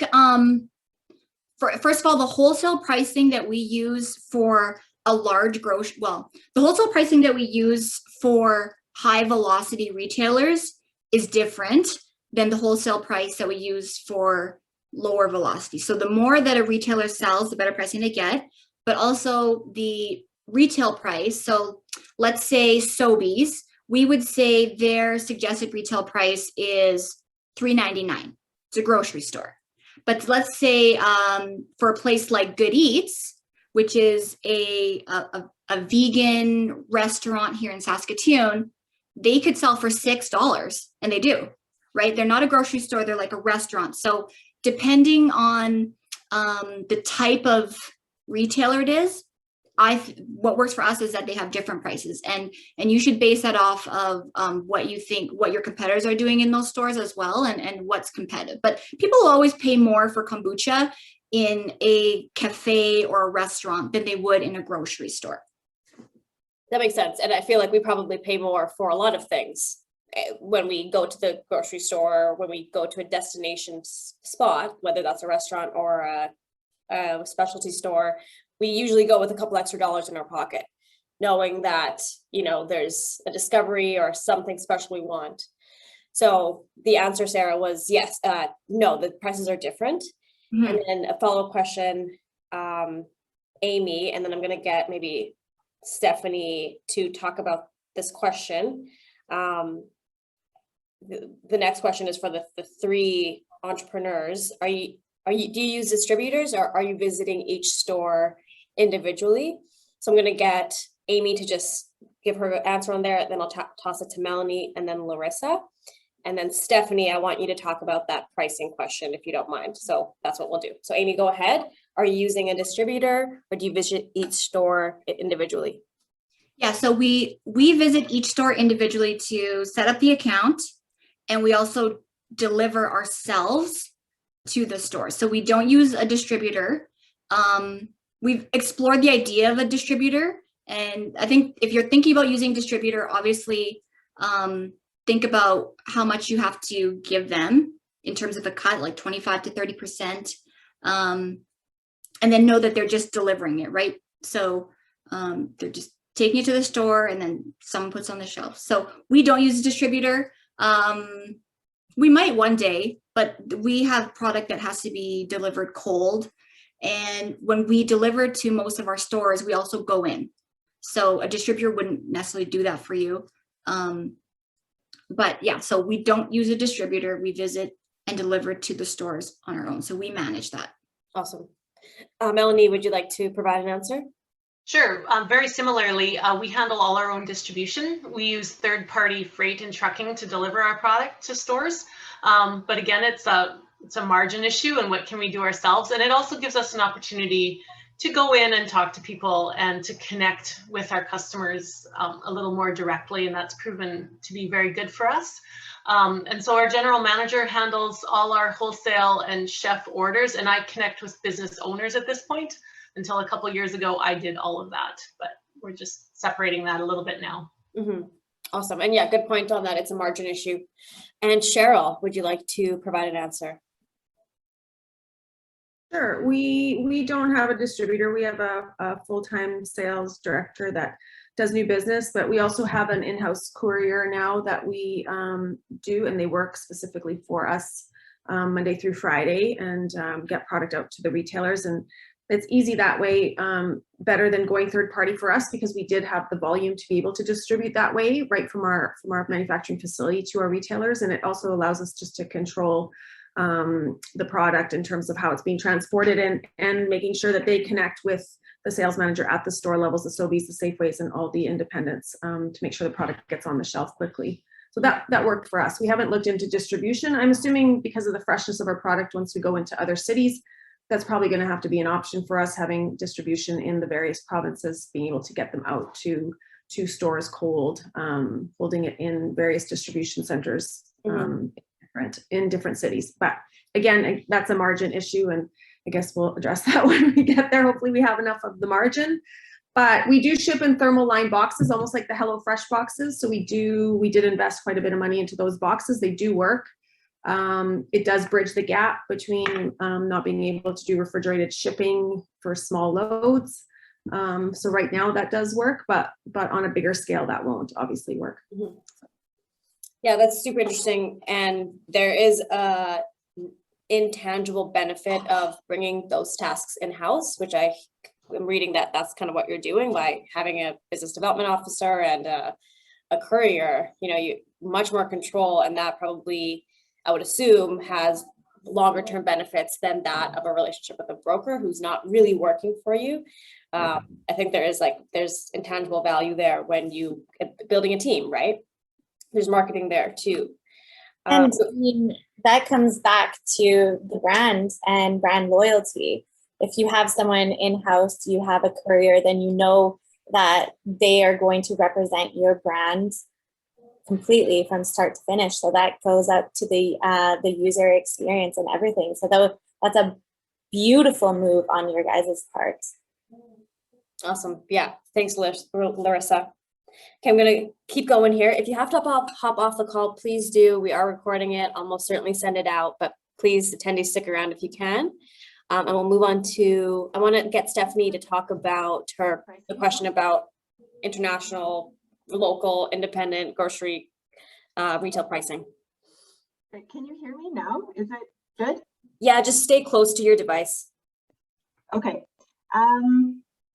first of all, the wholesale pricing that we use for a large the wholesale pricing that we use for high velocity retailers is different than the wholesale price that we use for lower velocity. So the more that a retailer sells, the better pricing they get, but also the retail price. So let's say Sobeys, we would say their suggested retail price is $3.99. It's a grocery store. But let's say for a place like Good Eats, which is a vegan restaurant here in Saskatoon, they could sell for $6, and they do, right? They're not a grocery store, they're like a restaurant. So depending on the type of retailer it is, what works for us is that they have different prices, and you should base that off of what you think, what your competitors are doing in those stores as well, and what's competitive. But people will always pay more for kombucha in a cafe or a restaurant than they would in a grocery store. That makes sense. And I feel like we probably pay more for a lot of things when we go to the grocery store, when we go to a destination spot, whether that's a restaurant or a specialty store. We usually go with a couple extra dollars in our pocket, knowing that, you know, there's a discovery or something special we want. So the answer, Sarah, was yes. No, the prices are different. Mhm. And then a follow-up question, Amy, and then I'm going to get maybe Stephanie to talk about this question. The next question is for the three entrepreneurs. Do you use distributors, or are you visiting each store individually? So I'm going to get Amy to just give her answer on there, then I'll toss it to Melanie and then Larissa. And then Stephanie, I want you to talk about that pricing question if you don't mind. So that's what we'll do. So Amy, go ahead. Are you using a distributor, or do you visit each store individually? Yeah, so we visit each store individually to set up the account, and we also deliver ourselves to the store. So we don't use a distributor. We've explored the idea of a distributor, and I think if you're thinking about using distributor, obviously think about how much you have to give them in terms of a cut, like 25 to 30%, and then know that they're just delivering it, right? So they're just taking it to the store, and then someone puts it on the shelf. So we don't use a distributor. We might one day, but we have product that has to be delivered cold. And when we deliver to most of our stores, we also go in. So a distributor wouldn't necessarily do that for you. But yeah, so we don't use a distributor. We visit and deliver to the stores on our own. So we manage that. Awesome. Melanie, would you like to provide an answer? Sure. Very similarly, we handle all our own distribution. We use third-party freight and trucking to deliver our product to stores. But again, it's a margin issue, and what can we do ourselves? And it also gives us an opportunity to go in and talk to people and to connect with our customers a little more directly, and that's proven to be very good for us. And so our general manager handles all our wholesale and chef orders, and I connect with business owners at this point. Until a couple of years ago, I did all of that, but we're just separating that a little bit now. Mm-hmm. Awesome. And yeah, good point on that. It's a margin issue. And Cheryl, would you like to provide an answer? Sure. We don't have a distributor. We have a full-time sales director that does new business, but we also have an in-house courier now that we do, and they work specifically for us Monday through Friday, and get product out to the retailers. And it's easy that way, better than going third party for us, because we did have the volume to be able to distribute that way right from our manufacturing facility to our retailers. And it also allows us just to control the product in terms of how it's being transported, and making sure that they connect with the sales manager at the store levels, the Sobeys, the Safeways, and all the independents to make sure the product gets on the shelf quickly. So that worked for us. We haven't looked into distribution. I'm assuming because of the freshness of our product, once we go into other cities, that's probably going to have to be an option for us, having distribution in the various provinces, being able to get them out to stores cold, holding it in various distribution centers in different cities. But again, that's a margin issue, and I guess we'll address that when we get there. Hopefully we have enough of the margin. But we do ship in thermal line boxes, almost like the HelloFresh boxes. So we did invest quite a bit of money into those boxes. They do work. It does bridge the gap between not being able to do refrigerated shipping for small loads. So right now that does work, but on a bigger scale, that won't obviously work. Mm-hmm. Yeah, that's super interesting. And there is a intangible benefit of bringing those tasks in-house, which I'm reading that's kind of what you're doing by having a business development officer and a courier. You know, you much more control, and that probably, I would assume, has longer term benefits than that of a relationship with a broker who's not really working for you. I think there's intangible value there when you building a team, right? There's marketing there too. And I mean, that comes back to the brand and brand loyalty. If you have someone in-house, you have a courier, then you know that they are going to represent your brand completely from start to finish. So that goes up to the user experience and everything. So that's a beautiful move on your guys' part. Awesome. Yeah. Thanks, Larissa. Okay, I'm going to keep going here. If you have to hop off the call, please do. We are recording it. I'll most certainly send it out, but please, attendees, stick around if you can. And we'll move on to, I want to get Stephanie to talk about the question about international, local, independent grocery retail pricing. Can you hear me now? Is it good? Yeah, just stay close to your device. Okay.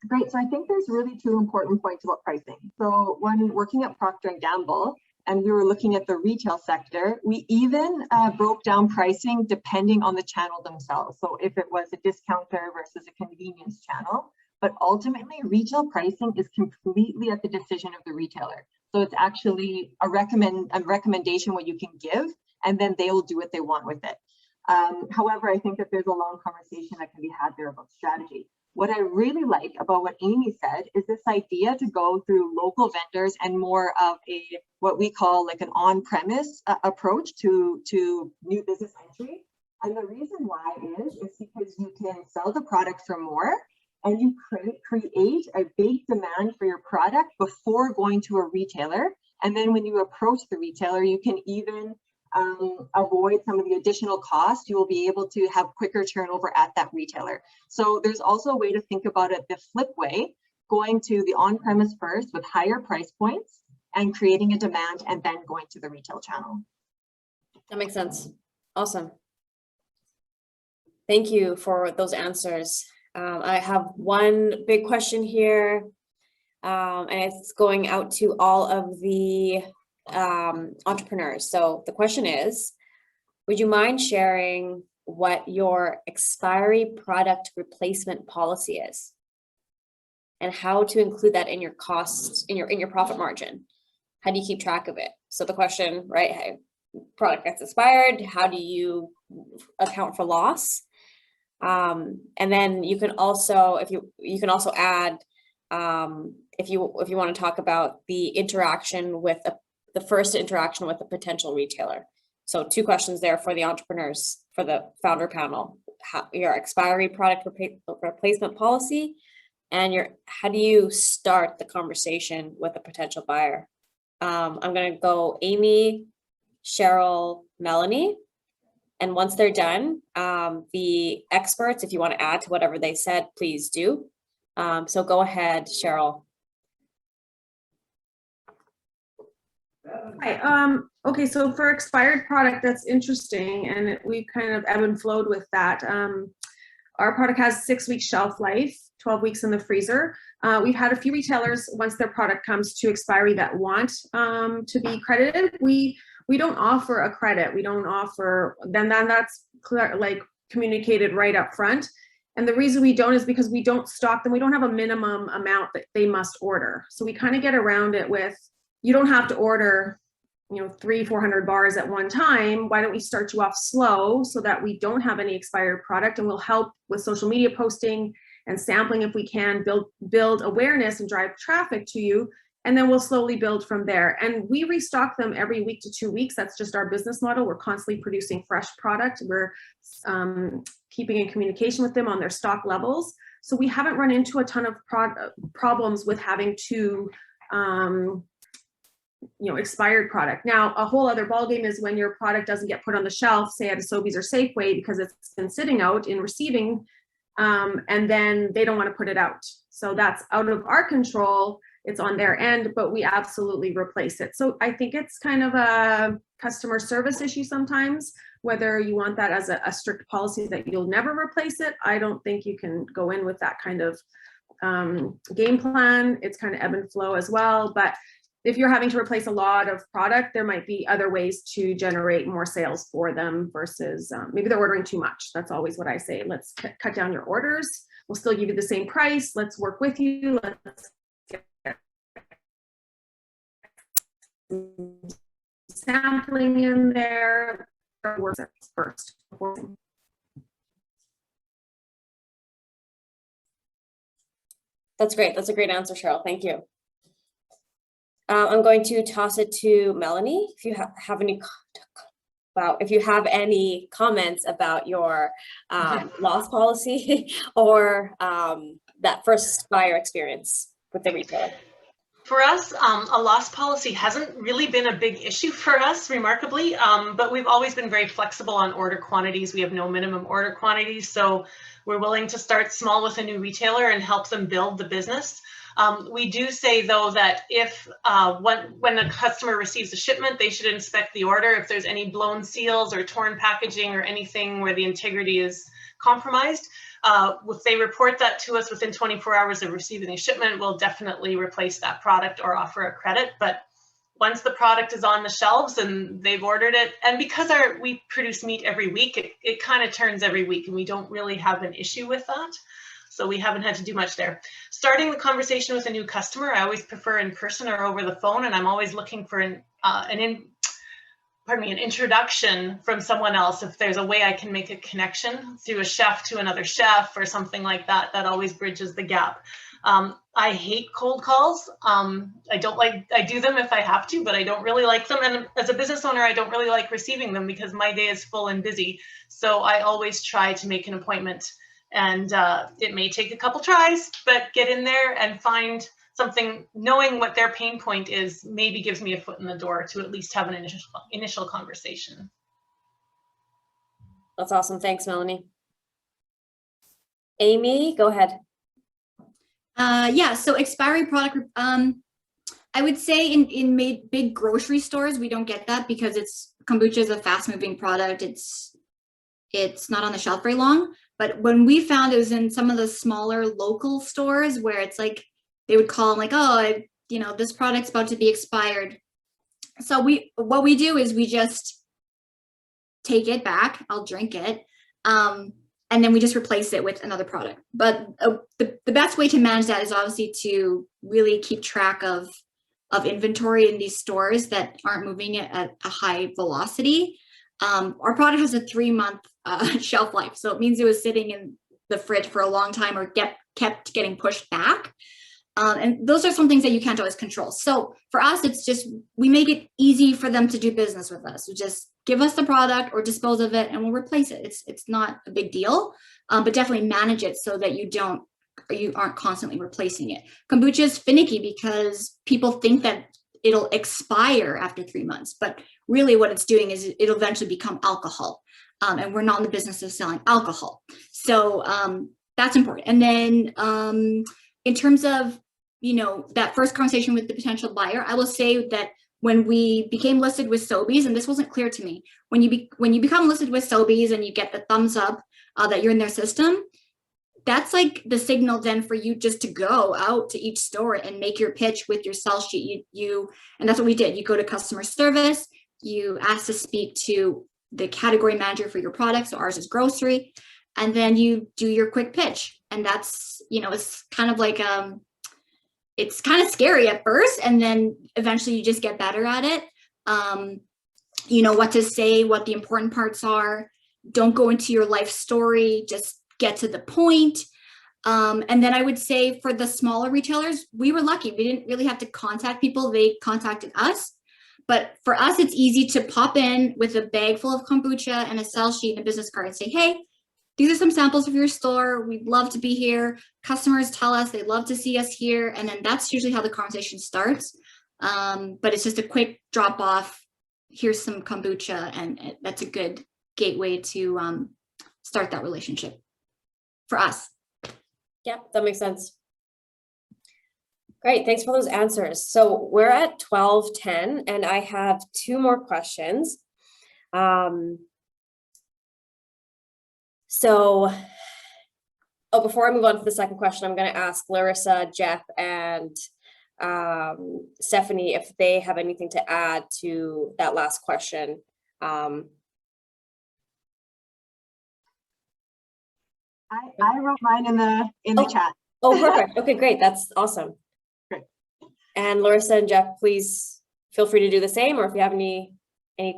Great. So I think there's really two important points about pricing. So when working at Procter & Gamble, and we were looking at the retail sector, we even broke down pricing depending on the channel themselves. So if it was a discounter versus a convenience channel, but ultimately retail pricing is completely at the decision of the retailer. So it's actually a recommendation what you can give, and then they will do what they want with it. However, I think that there's a long conversation that can be had there about strategy. What I really like about what Amy said is this idea to go through local vendors and more of a, what we call like an on-premise approach to new business entry. And the reason why is because you can sell the product for more, and you create a big demand for your product before going to a retailer. And then when you approach the retailer, you can even avoid some of the additional costs. You will be able to have quicker turnover at that retailer. So there's also a way to think about it the flip way, going to the on-premise first with higher price points and creating a demand, and then going to the retail channel. That makes sense. Awesome. Thank you for those answers. I have one big question here, and it's going out to all of the entrepreneurs. So the question is, would you mind sharing what your expiry product replacement policy is and how to include that in your costs, in your profit margin? How do you keep track of it? So the question, right, hey, product gets expired, how do you account for loss? And then you can also, you can also add, if you want to talk about the interaction with the first interaction with a potential retailer. So 2 questions there for the entrepreneurs, for the founder panel: your expiry product replacement policy, and how do you start the conversation with a potential buyer? I'm going to go Amy, Cheryl, Melanie. And once they're done, the experts, if you want to add to whatever they said, please do. So go ahead, Cheryl. Hi. Okay, so for expired product, that's interesting, and we kind of ebb and flowed with that. Our product has 6 weeks shelf life, 12 weeks in the freezer. We've had a few retailers, once their product comes to expiry, that want to be credited. We don't offer a credit. We don't offer, then that's clear, like communicated right up front. And the reason we don't is because we don't stock them. We don't have a minimum amount that they must order. So we kind of get around it with, you don't have to order, 300-400 bars at one time. Why don't we start you off slow so that we don't have any expired product, and we'll help with social media posting and sampling if we can, build awareness and drive traffic to you. And then we'll slowly build from there. And we restock them every week to 2 weeks. That's just our business model. We're constantly producing fresh product. We're keeping in communication with them on their stock levels. So we haven't run into a ton of problems with having to, expired product. Now, a whole other ballgame is when your product doesn't get put on the shelf, say at a Sobeys or Safeway, because it's been sitting out in receiving, and then they don't want to put it out. So that's out of our control. It's on their end, but we absolutely replace it. So I think it's kind of a customer service issue sometimes, whether you want that as a strict policy that you'll never replace it. I don't think you can go in with that kind of game plan. It's kind of ebb and flow as well. But if you're having to replace a lot of product, there might be other ways to generate more sales for them versus maybe they're ordering too much. That's always what I say. Let's cut down your orders. We'll still give you the same price. Let's work with you. Let's get sampling in there. Works first. That's great. That's a great answer, Cheryl. Thank you. I'm going to toss it to Melanie. If you have any, if you have any comments about your loss policy or that first buyer experience with the retailer. For us, a loss policy hasn't really been a big issue for us, remarkably, but we've always been very flexible on order quantities. We have no minimum order quantities, so we're willing to start small with a new retailer and help them build the business. We do say, though, that if when a customer receives a shipment, they should inspect the order. If there's any blown seals or torn packaging or anything where the integrity is compromised, if they report that to us within 24 hours of receiving a shipment, we'll definitely replace that product or offer a credit. But once the product is on the shelves and they've ordered it, and because we produce meat every week, it kind of turns every week, and we don't really have an issue with that. So we haven't had to do much there. Starting the conversation with a new customer, I always prefer in person or over the phone, and I'm always looking for an introduction from someone else. If there's a way I can make a connection through a chef to another chef or something like that, that always bridges the gap. I hate cold calls. I do them if I have to, but I don't really like them. And as a business owner, I don't really like receiving them because my day is full and busy. So I always try to make an appointment, and it may take a couple tries, but get in there and find something. Knowing what their pain point is maybe gives me a foot in the door to at least have an initial conversation. That's awesome. Thanks, Melanie. Amy, go ahead. Yeah, so expiry product, I would say in big grocery stores, we don't get that because kombucha is a fast moving product. It's not on the shelf very long. But when we found it was in some of the smaller local stores where it's like, they would call them like, oh, this product's about to be expired. So what we do is we just take it back. I'll drink it. And then we just replace it with another product. But the best way to manage that is obviously to really keep track of inventory in these stores that aren't moving it at a high velocity. Our product has a 3-month shelf life. So it means it was sitting in the fridge for a long time or kept getting pushed back. And those are some things that you can't always control. So for us, it's just, we make it easy for them to do business with us. So just give us the product or dispose of it and we'll replace it. It's not a big deal, but definitely manage it so that you aren't constantly replacing it. Kombucha is finicky because people think that it'll expire after 3 months, but really what it's doing is it'll eventually become alcohol. And we're not in the business of selling alcohol. So that's important. And then in terms of, that first conversation with the potential buyer, I will say that when we became listed with Sobeys, and this wasn't clear to me, when you become listed with Sobeys and you get the thumbs up that you're in their system, that's like the signal then for you just to go out to each store and make your pitch with your sell sheet. And that's what we did. You go to customer service, you ask to speak to the category manager for your product. So ours is grocery. And then you do your quick pitch. And that's, it's kind of like, it's kind of scary at first. And then eventually you just get better at it. What to say, what the important parts are. Don't go into your life story, just get to the point. And then I would say for the smaller retailers, we were lucky. We didn't really have to contact people. They contacted us. But for us, it's easy to pop in with a bag full of kombucha and a sell sheet and a business card and say, hey, these are some samples of your store. We'd love to be here. Customers tell us they love to see us here. And then that's usually how the conversation starts. But it's just a quick drop off. Here's some kombucha. And that's a good gateway to start that relationship for us. Yep, that makes sense. Great, thanks for those answers. So we're at 12:10 and I have 2 more questions. Before I move on to the second question, I'm going to ask Larissa, Jeff, and Stephanie if they have anything to add to that last question. I wrote mine in the chat. Oh, perfect. Okay, great. That's awesome. Great. And Larissa and Jeff, please feel free to do the same, or if you have any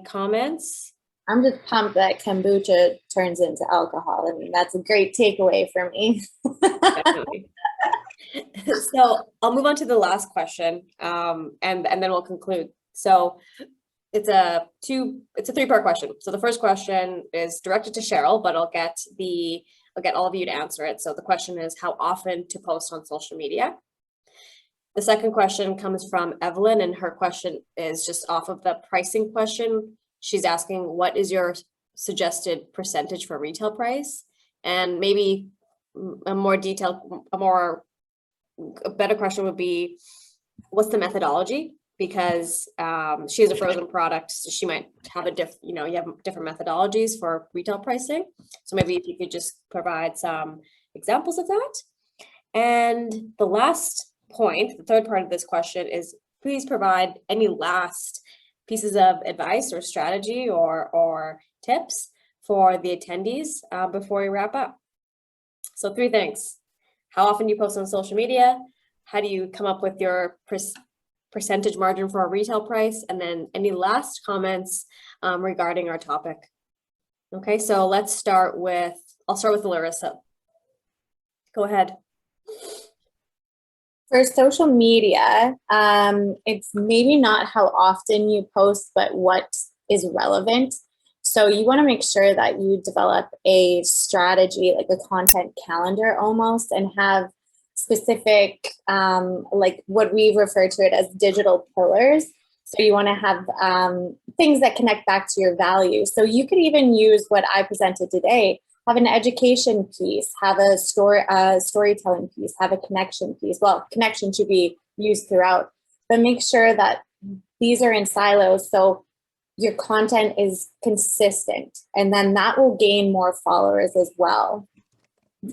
comments. I'm just pumped that kombucha turns into alcohol. I mean, that's a great takeaway for me. Definitely. So I'll move on to the last question, and then we'll conclude. So it's a three-part question. So the first question is directed to Cheryl, but I'll get all of you to answer it. So the question is how often to post on social media. The second question comes from Evelyn, and her question is just off of the pricing question. She's asking, what is your suggested percentage for retail price? And maybe a better question would be, what's the methodology? Because she has a frozen product, so she might have you have different methodologies for retail pricing. So maybe if you could just provide some examples of that. And the last point, the third part of this question is, please provide any last pieces of advice or strategy or tips for the attendees before we wrap up. So 3 things: how often you post on social media, how do you come up with your percentage margin for a retail price, and then any last comments regarding our topic. Okay, so I'll start with Larissa. Go ahead. For social media, it's maybe not how often you post, but what is relevant. So you want to make sure that you develop a strategy, like a content calendar almost, and have specific, like what we refer to it as digital pillars. So you want to have things that connect back to your values. So you could even use what I presented today, have an education piece, have a storytelling piece, have a connection piece. Well, connection should be used throughout, but make sure that these are in silos so your content is consistent, and then that will gain more followers as well.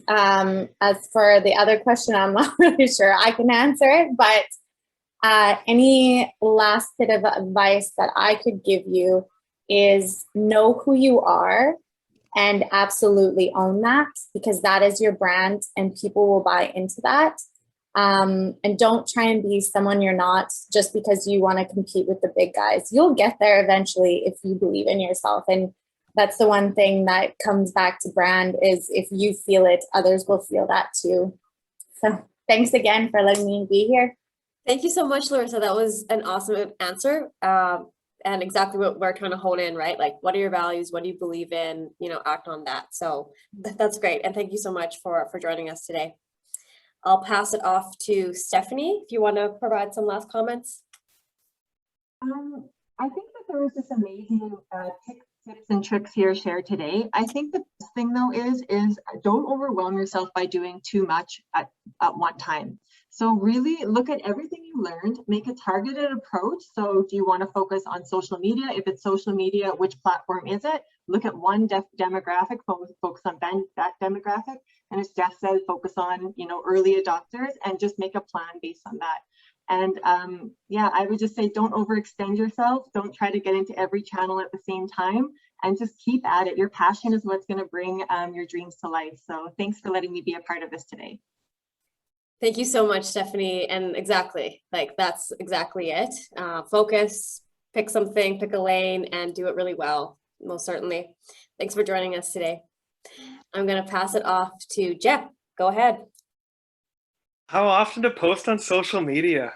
As for the other question, I'm not really sure I can answer it, but any last bit of advice that I could give you is know who you are and absolutely own that, because that is your brand and people will buy into that. And don't try and be someone you're not just because you want to compete with the big guys. You'll get there eventually if you believe in yourself. And that's the one thing that comes back to brand is if you feel it, others will feel that too. So thanks again for letting me be here. Thank you so much, Larissa. That was an awesome answer. And exactly what we're trying to hone in, right? Like, what are your values? What do you believe in? Act on that. So that's great. And thank you so much for joining us today. I'll pass it off to Stephanie, if you want to provide some last comments. I think that there was this amazing tips and tricks here shared today. I think the best thing though is don't overwhelm yourself by doing too much at one time. So really look at everything you learned, make a targeted approach. So do you want to focus on social media? If it's social media, which platform is it? Look at one demographic, focus on that demographic. And as Jeff said, focus on, early adopters and just make a plan based on that. And yeah, I would just say, don't overextend yourself. Don't try to get into every channel at the same time, and just keep at it. Your passion is what's going to bring your dreams to life. So thanks for letting me be a part of this today. Thank you so much, Stephanie. And exactly, that's exactly it. Focus, pick something, pick a lane, and do it really well. Most certainly. Thanks for joining us today. I'm going to pass it off to Jeff. Go ahead. How often to post on social media?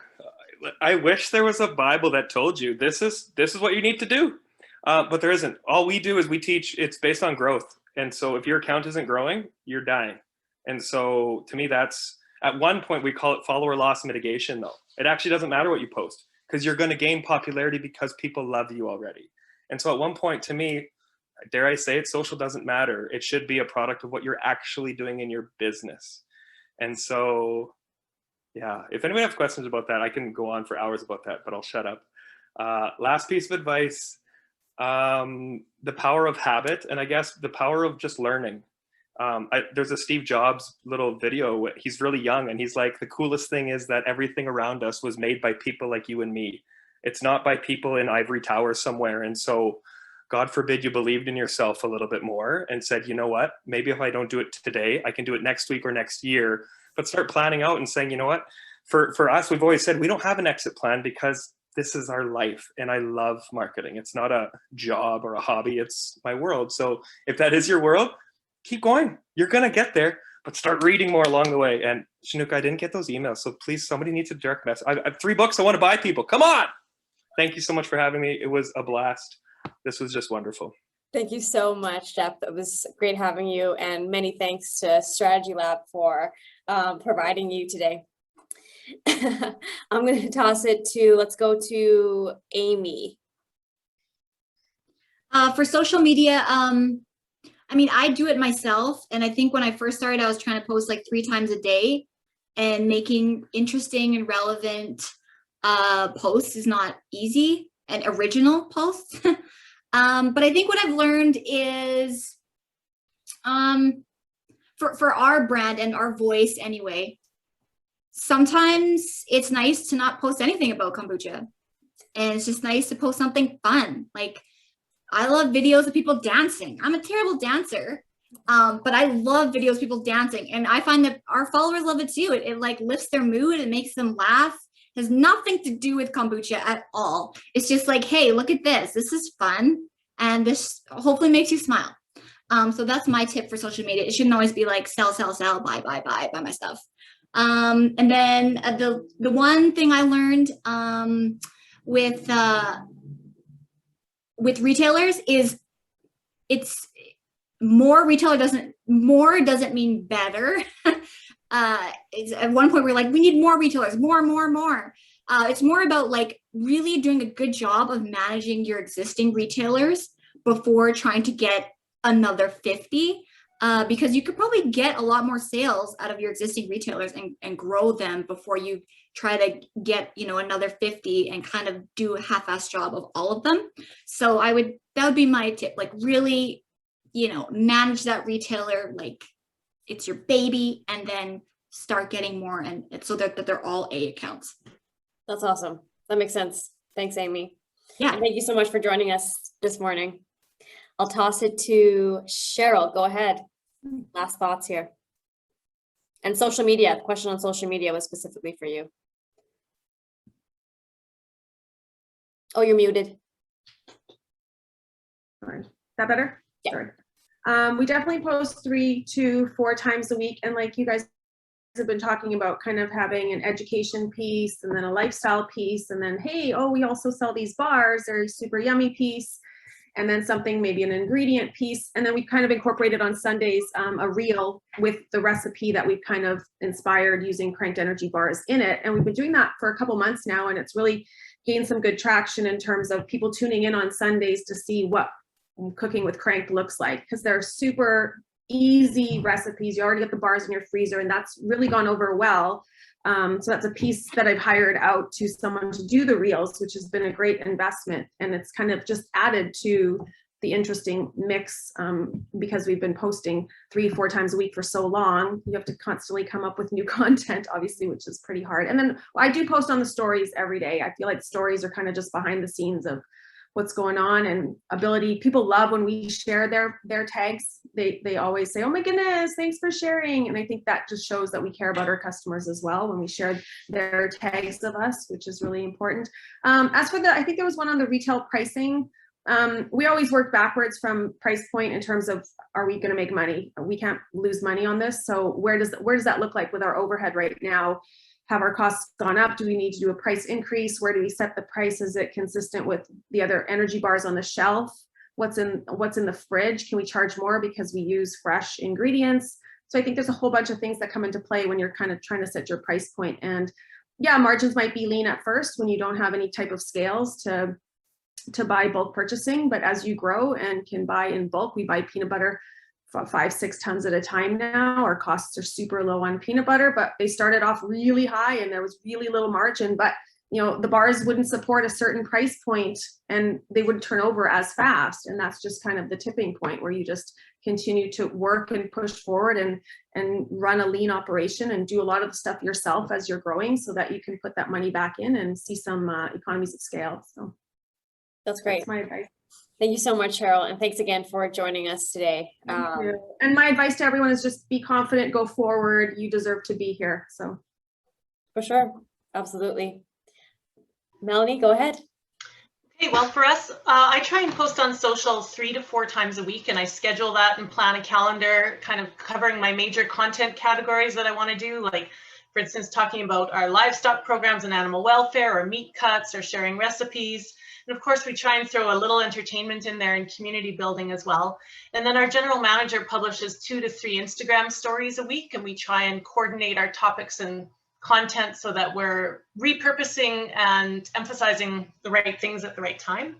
I wish there was a Bible that told you this is what you need to do, but there isn't. All we do is we teach. It's based on growth, and so if your account isn't growing, you're dying. And so to me, that's at one point we call it follower loss mitigation. Though it actually doesn't matter what you post because you're going to gain popularity because people love you already. And so at one point, to me, dare I say it, social doesn't matter. It should be a product of what you're actually doing in your business. And so, yeah, if anybody has questions about that, I can go on for hours about that, but I'll shut up. Last piece of advice, the power of habit, and I guess the power of just learning. There's a Steve Jobs little video. He's really young, and he's like, the coolest thing is that everything around us was made by people like you and me. It's not by people in ivory towers somewhere. And so God forbid you believed in yourself a little bit more and said, you know what, maybe if I don't do it today, I can do it next week or next year. But start planning out and saying, you know what, for us, we've always said we don't have an exit plan because this is our life. And I love marketing. It's not a job or a hobby. It's my world. So if that is your world, keep going. You're going to get there, but start reading more along the way. And Chinook, I didn't get those emails. So please, somebody needs a direct message. I have 3 books I want to buy, people. Come on. Thank you so much for having me. It was a blast. This was just wonderful. Thank you so much, Jeff. It was great having you, and many thanks to Strategy Lab for providing you today. I'm going to toss it to, let's go to Amy. For social media, I mean, I do it myself. And I think when I first started, I was trying to post like 3 times a day, and making interesting and relevant posts is not easy, and original posts. But I think what I've learned is for our brand and our voice anyway, sometimes it's nice to not post anything about kombucha. And it's just nice to post something fun. Like, I love videos of people dancing. I'm a terrible dancer, but I love videos of people dancing. And I find that our followers love it too. It like lifts their mood. It makes them laugh. It has nothing to do with kombucha at all. It's just like, hey, look at this. This is fun. And this hopefully makes you smile. So that's my tip for social media. It shouldn't always be like sell, sell, sell, buy my stuff. And then the one thing I learned with retailers is it's more. Retailer doesn't mean better. At one point we're like, we need more retailers, more. It's more about like really doing a good job of managing your existing retailers before trying to get another 50, because you could probably get a lot more sales out of your existing retailers and grow them before you try to get, another 50 and kind of do a half-assed job of all of them. So that would be my tip, like really, manage that retailer like it's your baby, and then start getting more, and so that they're all A accounts. That's awesome. That makes sense. Thanks, Amy. Yeah. And thank you so much for joining us this morning. I'll toss it to Cheryl. Go ahead. Last thoughts here. And social media. The question on social media was specifically for you. Oh, you're muted. Sorry. Is that better? Yeah. Sorry. We definitely post 3 to 4 times a week. And like you guys have been talking about, kind of having an education piece and then a lifestyle piece. And then, hey, we also sell these bars. They're super yummy piece. And then something, maybe an ingredient piece. And then we kind of incorporated on Sundays a reel with the recipe that we've kind of inspired using cranked energy bars in it. And we've been doing that for a couple months now. And it's really gained some good traction in terms of people tuning in on Sundays to see what cooking with cranked looks like, because they're super easy recipes. You already get the bars in your freezer, and that's really gone over well. So that's a piece that I've hired out to someone to do the reels, which has been a great investment. And it's kind of just added to the interesting mix, because we've been posting 3-4 times a week for so long. You have to constantly come up with new content, obviously, which is pretty hard. And then I do post on the stories every day. I feel like stories are kind of just behind the scenes of what's going on, and ability. People love when we share their tags. They always say, oh my goodness, thanks for sharing. And I think that just shows that we care about our customers as well when we share their tags of us, which is really important. As for I think there was one on the retail pricing. We always work backwards from price point in terms of, are we going to make money? We can't lose money on this. So where does that look like with our overhead right now? Have our costs gone up? Do we need to do a price increase? Where do we set the price? Is it consistent with the other energy bars on the shelf? What's in the fridge? Can we charge more because we use fresh ingredients? So I think there's a whole bunch of things that come into play when you're kind of trying to set your price point. And yeah, margins might be lean at first when you don't have any type of scales to buy bulk purchasing, but as you grow and can buy in bulk, we buy peanut butter 5-6 tons at a time now. Our costs are super low on peanut butter, but they started off really high and there was really little margin, but the bars wouldn't support a certain price point and they wouldn't turn over as fast. And that's just kind of the tipping point where you just continue to work and push forward and run a lean operation and do a lot of the stuff yourself as you're growing, so that you can put that money back in and see some economies of scale. So That's great. that's my advice. Thank you so much, Cheryl. And thanks again for joining us today. Thank you. And my advice to everyone is just be confident, go forward. You deserve to be here. So For sure. Absolutely. Melanie, go ahead. Okay, well, for us, I try and post on social 3 to 4 times a week, and I schedule that and plan a calendar kind of covering my major content categories that I want to do, like, for instance, talking about our livestock programs and animal welfare, or meat cuts, or sharing recipes. And of course, we try and throw a little entertainment in there and community building as well. And then our general manager publishes 2 to 3 Instagram stories a week, and we try and coordinate our topics and content so that we're repurposing and emphasizing the right things at the right time.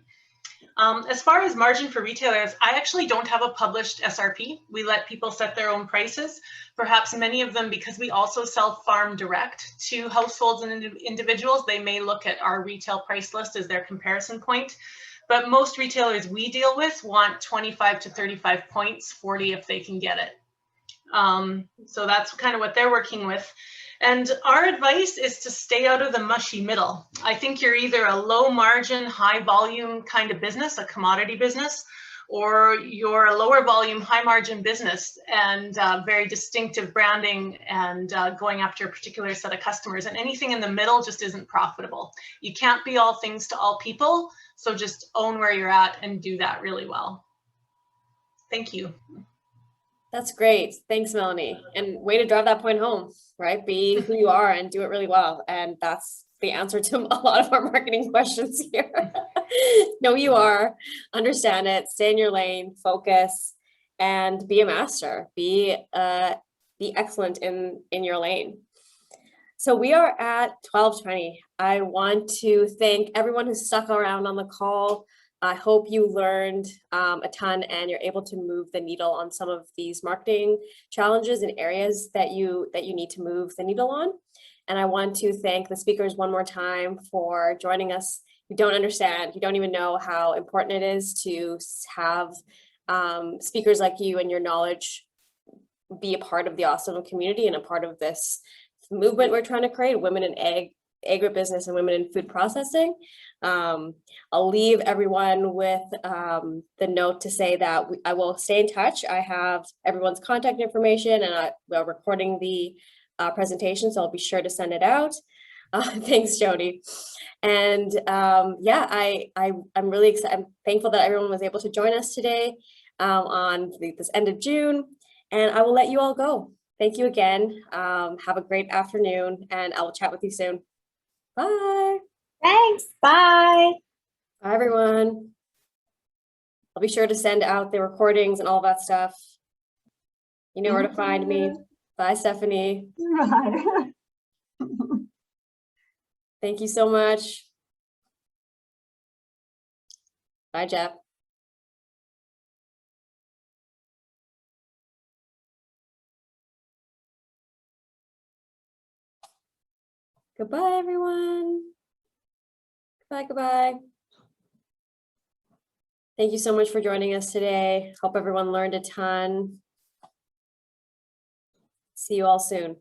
As far as margin for retailers, I actually don't have a published SRP. We let people set their own prices. Perhaps many of them, because we also sell farm direct to households and individuals, they may look at our retail price list as their comparison point. But most retailers we deal with want 25 to 35 points, 40 if they can get it. So that's kind of what they're working with. And our advice is to stay out of the mushy middle. I think you're either a low margin, high volume kind of business, a commodity business, or you're a lower volume, high margin business and very distinctive branding and going after a particular set of customers. And anything in the middle just isn't profitable. You can't be all things to all people. So just own where you're at and do that really well. Thank you. That's great. Thanks, Melanie. And way to drive that point home, right? Be who you are and do it really well. And that's the answer to a lot of our marketing questions here. Know who you are, understand it, stay in your lane, focus, and be a master. Be excellent in your lane. So we are at 12:20. I want to thank everyone who stuck around on the call. I hope you learned a ton and you're able to move the needle on some of these marketing challenges and areas that you need to move the needle on. And I want to thank the speakers one more time for joining us. You don't understand, you don't even know how important it is to have speakers like you and your knowledge be a part of the awesome community and a part of this movement we're trying to create, women in agribusiness and women in food processing. I'll leave everyone with the note to say that I will stay in touch. I have everyone's contact information and we're recording the presentation, so I'll be sure to send it out. Thanks, Jody. And yeah, I'm really excited. I'm thankful that everyone was able to join us today on this end of June, and I will let you all go. Thank you again. Have a great afternoon, and I will chat with you soon. Bye. Thanks. Bye. Bye, everyone. I'll be sure to send out the recordings and all that stuff. You know where to find me. Bye, Stephanie. Bye. Thank you so much. Bye, Jeff. Goodbye, everyone. Goodbye, goodbye. Thank you so much for joining us today. Hope everyone learned a ton. See you all soon.